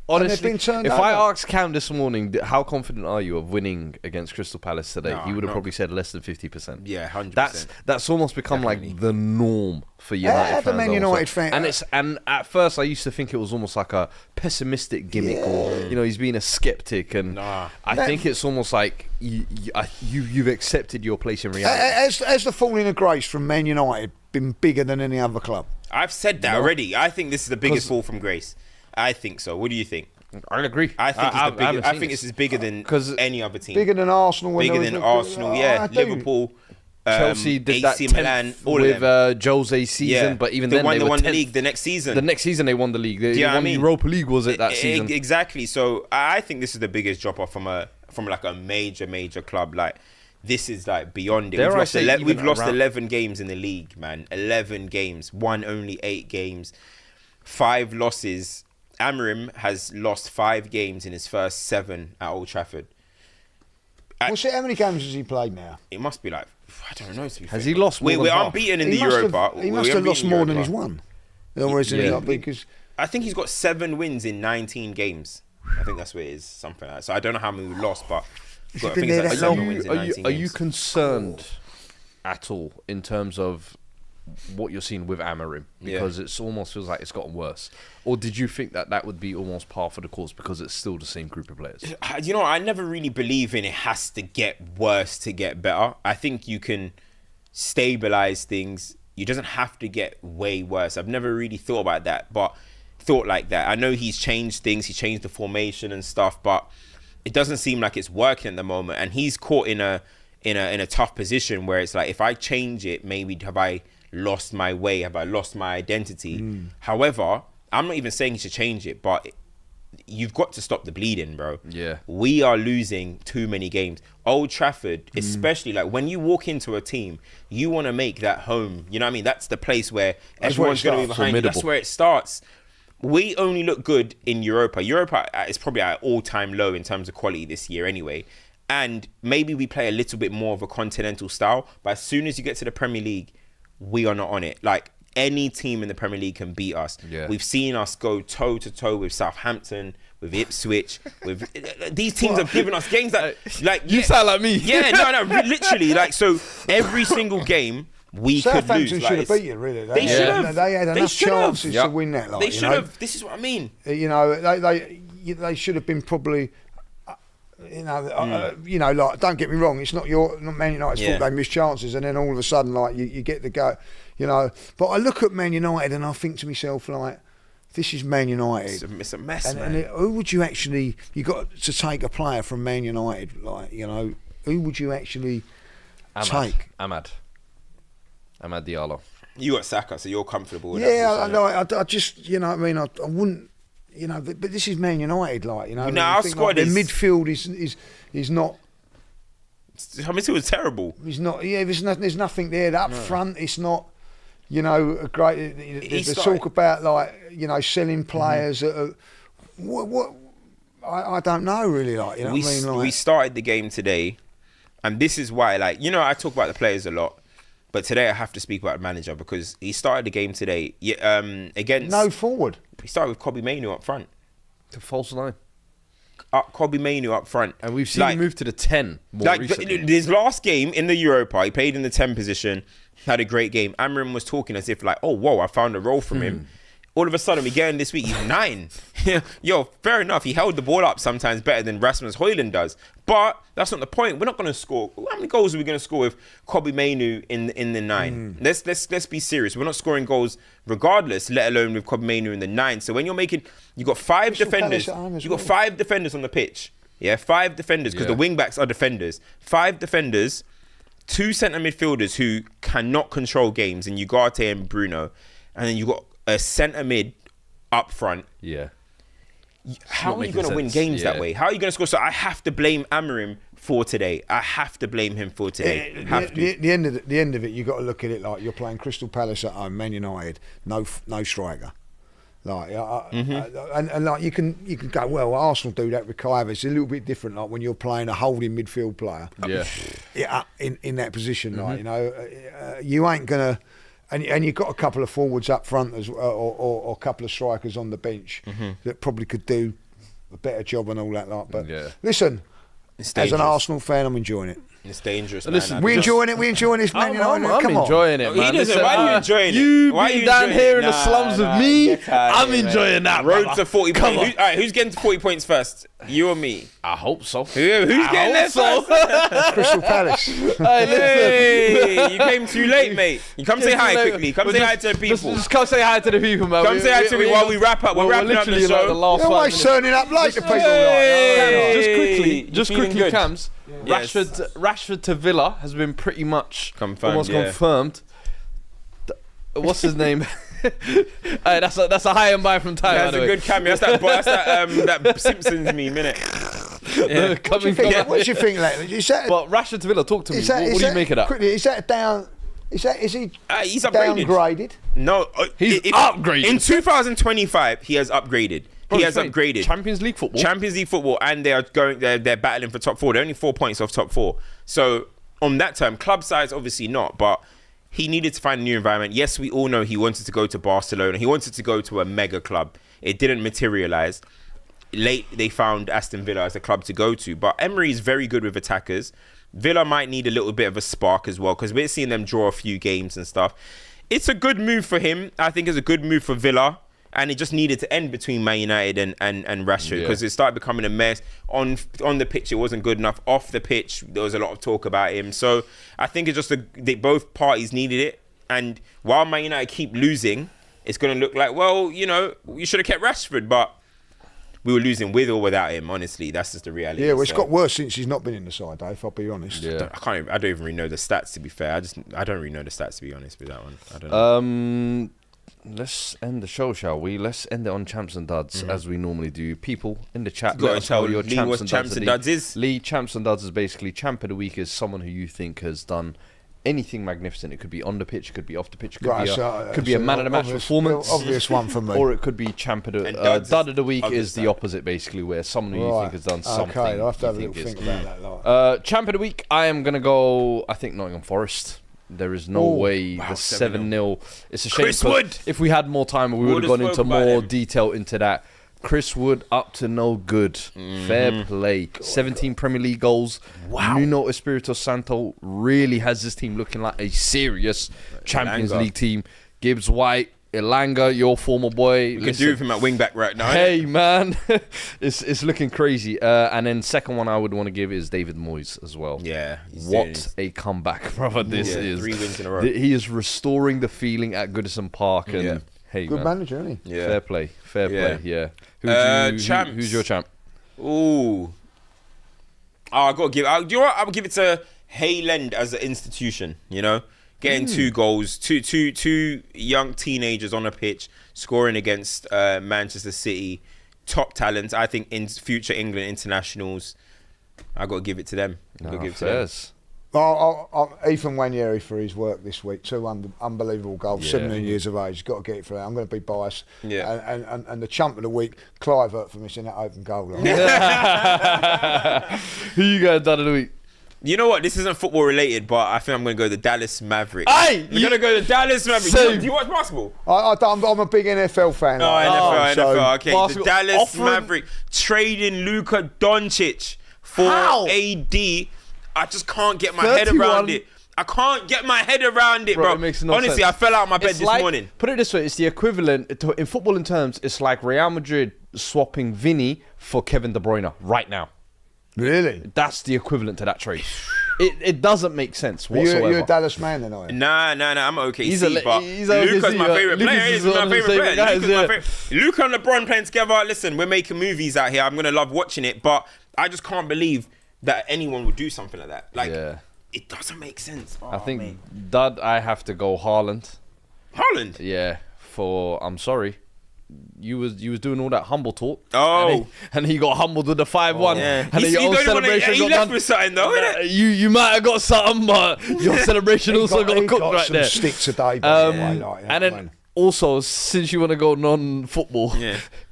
Honestly, if I asked Cam this morning, how confident are you of winning against Crystal Palace today? He would have probably said less than 50%. Yeah, 100%. That's almost become like the norm for United fans. The Man United fan, and at first I used to think it was almost like a pessimistic gimmick, or you know, he's being a skeptic, and I think it's almost like you've accepted your place in reality. Has the falling of grace from Man United been bigger than any other club? I've said that already. I think this is the biggest fall from grace. I think so. What do you think? I agree. I think this is bigger than any other team. Bigger than Arsenal. Bigger than Arsenal, Liverpool, Chelsea did AC that Milan, all with of them. Jose's season, but even then they won the 10th. league the next season. The next season they won the league. They won the Europa League, was it, that season? Exactly. So I think this is the biggest drop off from like a major club. Like, this is like beyond it. We've lost 11 games in the league, man. 11 games. Won only 8 games. 5 losses. Amorim has lost 5 games in his first 7 at Old Trafford. How many games has he played now? It must be like, I don't know. Has he lost more than half? We're unbeaten in the Europa. He must have lost more than he's won. Or isn't he? Because I think he's got 7 wins in 19 games. I think that's what it is, something like that. So I don't know how many we lost, but I think it's like 7 wins in 19 games. Are you concerned at all in terms of what you're seeing with Amorim? Because it almost feels like it's gotten worse. Or did you think that would be almost par for the course because it's still the same group of players? You know, I never really believe in it has to get worse to get better. I think you can stabilize things. It doesn't have to get way worse. I've never really thought about that, but thought like that. I know he's changed things. He changed the formation and stuff, but it doesn't seem like it's working at the moment. And he's caught in a tough position where it's like, if I change it, maybe have I lost my way? Have I lost my identity? However, I'm not even saying you should change it, but you've got to stop the bleeding, bro. Yeah. We are losing too many games. Old Trafford, especially, like when you walk into a team, you want to make that home. You know what I mean? That's the place where everyone's going to be behind you. That's where it starts. We only look good in Europa. Europa is probably at an all-time low in terms of quality this year anyway. And maybe we play a little bit more of a continental style, but as soon as you get to the Premier League, we are not on it. Like, any team in the Premier League can beat us. Yeah. We've seen us go toe to toe with Southampton, with Ipswich, with these teams have given us games that, like, you sound like me. Yeah, no, literally, like, so every single game we could lose. Southampton should have beat you, really. They should have. They had enough chances to win that. Like, they should have. This is what I mean. You know, they should have been probably. You know, like, don't get me wrong. It's not Man United's fault they missed chances, and then all of a sudden, like, you get the go. you know. But I look at Man United and I think to myself, like, this is Man United. It's a mess, man. And who would you actually... You got to take a player from Man United, like, you know, who would you actually take? Amad Diallo. You got Saka, so you're comfortable with that. I just, you know what I mean? I wouldn't, you know, but this is Man United, like, you know. No, our squad is... The midfield is not... I mean, it was terrible. It's not, there's nothing there. Up front, it's not... You know, a great. There's talk about, like, you know, selling players. What I don't know really. Like, you know what I mean? Like, we started the game today, and this is why, like, you know, I talk about the players a lot, but today I have to speak about the manager because he started the game today. Against no forward. He started with Kobbie Mainoo up front. The false 9. Kobbie Mainoo up front, and we've seen him move to the 10 more recently. His last game in the Europa, he played in the 10 position. Had a great game. Amorim was talking as if like, oh, whoa, I found a role from him. All of a sudden, we get in this week, he's 9. Yo, fair enough. He held the ball up sometimes better than Rasmus Højlund does. But that's not the point. We're not going to score. How many goals are we going to score with Kobbie Mainoo in the 9? Let's be serious. We're not scoring goals regardless, let alone with Kobbie Mainoo in the 9. So when you're making, you got 5 defenders. You got 5 defenders on the pitch. Yeah, 5 defenders because the wing backs are defenders. 5 defenders. 2 centre midfielders who cannot control games, and Ugarte and Bruno, and then you got a centre mid up front. Yeah. How are you going to win games that way? How are you going to score? So I have to blame Amorim for today. I have to blame him for today. The end of it, you got to look at it like you're playing Crystal Palace at home, Man United, no striker. Like, and like you can go, well, Arsenal do that with Kai Havertz. It's a little bit different, like when you're playing a holding midfield player. In that position, like, you know, you ain't gonna, and you've got a couple of forwards up front as or a couple of strikers on the bench that probably could do a better job and all that. Like, but listen, as an Arsenal fan, I'm enjoying it. It's dangerous. Listen, we're enjoying it. We're enjoying this, man. I'm enjoying it, man. Listen, why are you enjoying it? You being down here in the slums with me, I'm enjoying that. Road to 40 points. All right, who's getting to 40 points first? You or me? I hope so. Who's getting there first? Crystal Palace. Hey, you came too late, mate. You come say hi quickly. Come say hi to the people. Just come say hi to the people, man. Come say hi to me while we wrap up. We're wrapping up the show. You're always turning up late to people. Just quickly, Cams. Rashford to Villa has been pretty much almost confirmed. What's his name? That's a high and by from time. That's a good cameo. That's that Simpsons meme, innit? What do you think, lately? But Rashford to Villa, talk to me. What do you make of that? Quickly, is that down? Is he? He's upgraded. Downgraded? No, he's upgraded. In 2025, he has upgraded. He has upgraded. Champions League football, and they're battling for top 4. They're only 4 points off top 4. So on that term, club size obviously not, but he needed to find a new environment. Yes, we all know he wanted to go to Barcelona. He wanted to go to a mega club. It didn't materialize. Late, they found Aston Villa as a club to go to, but Emery is very good with attackers. Villa might need a little bit of a spark as well because we're seeing them draw a few games and stuff. It's a good move for him. I think it's a good move for Villa. And it just needed to end between Man United and Rashford because it started becoming a mess. On the pitch, it wasn't good enough. Off the pitch, there was a lot of talk about him. So I think it's just both parties needed it. And while Man United keep losing, it's going to look like, well, you know, you should have kept Rashford, but we were losing with or without him. Honestly, that's just the reality. Yeah, well, it's got worse since he's not been in the side, Dave. I'll be honest. Yeah, I don't even really know the stats. To be fair, I don't really know the stats. To be honest with that one, I don't know. Let's end the show, shall we? Let's end it on champs and duds as we normally do. People in the chat, let us know what your champs and duds is. Lee, champs and duds is basically champ of the week is someone who you think has done anything magnificent. It could be on the pitch, it could be off the pitch, it could be a man of the match performance. Obvious one for me. Or it could be champ of the dud of the week is the opposite, basically, where someone who you think has done something. Okay, I'll have to have a little think about that. Champ of the week, I am going to go, I think, Nottingham Forest. There is no way the 7-0. It's a shame. Chris Wood. If we had more time, we would have gone into more detail into that. Chris Wood up to no good. Fair play. 17 Premier League goals. Wow. Nuno Espirito Santo really has this team looking like a serious Champions League team. Gibbs White, Elanga, your former boy. We could do with him at wing back right now. Hey, man. it's looking crazy. And then second one I would want to give is David Moyes as well. Yeah. What a comeback, brother, this is. 3 wins in a row. He is restoring the feeling at Goodison Park. And hey, good man. manager, isn't he? Yeah. Fair play, yeah. Champs. Who's your champ? Ooh. I got to give. Do you know what? I would give it to Hayland as an institution. You know, getting 2 goals, two young teenagers on a pitch, scoring against Manchester City, top talents. I think in future England internationals. I got to give it to them. Well, Ethan Nwaneri for his work this week. 2 unbelievable goals, 17 years of age. Got to get it for that. I'm going to be biased. Yeah. And the chump of the week, Clivert for missing that open goal. Who you guys done of the week? You know what? This isn't football related, but I think I'm going to go the Dallas Mavericks. Hey, we're going to go the Dallas Mavericks. Do you watch basketball? I'm a big NFL fan. NFL. Okay, the Dallas offering... Mavericks trading Luka Doncic for AD. I just can't get my head around it. I can't get my head around it, bro. It makes no Honestly, sense. I fell out of my bed this morning. Put it this way, it's the equivalent, in footballing terms, it's like Real Madrid swapping Vinny for Kevin De Bruyne right now. Really? That's the equivalent to that trade. It doesn't make sense whatsoever. You're a Dallas man then, are you? Nah, I'm OKC, but Luka's my favourite player. He's my favourite player. Luka and LeBron playing together. Listen, we're making movies out here. I'm going to love watching it, but I just can't believe that anyone would do something like that. It doesn't make sense. I think, Dad, I have to go Haaland. Haaland? Yeah, I'm sorry. You was doing all that humble talk. Oh. And he got humbled with the 5-1. Yeah. And then your own celebration he got left done. with something though, innit? You might have got something, but your celebration also got cooked right there. Stick today, and then also, since you want to go non-football,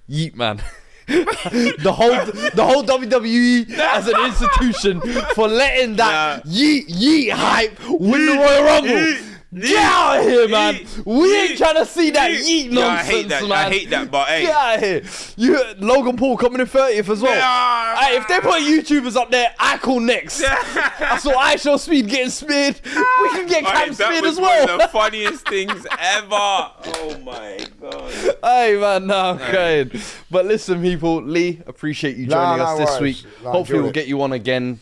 Yeet Man. the whole WWE as an institution for letting that yeet hype win the Royal Rumble. Get out of here, man. We ain't trying to see that yeet nonsense, man. I hate that, but hey. Get out of here. Logan Paul coming in 30th as well. Hey, if they put YouTubers up there, I call next. I saw iShow Speed getting speared. We can get Cam speared as well. One of the funniest things ever. Oh my God. Hey, man, no, okay. But listen, people, Lee, appreciate you joining us this week. Hopefully we'll get you on again.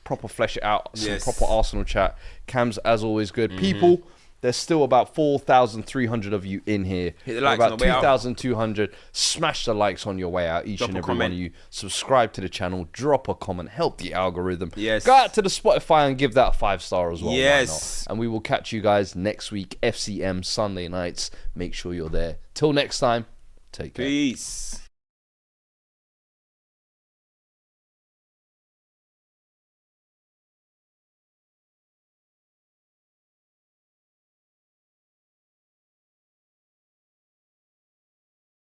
Proper flesh it out. Some proper Arsenal chat. Cam's, as always, good. People, there's still about 4,300 of you in here. Hit the likes about on the way out. 2,200. Smash the likes on your way out, each and every one of you. Subscribe to the channel. Drop a comment. Help the algorithm. Yes. Go out to the Spotify and give that a 5-star as well. Yes. And we will catch you guys next week. FCM Sunday nights. Make sure you're there. Till next time, take care. Peace.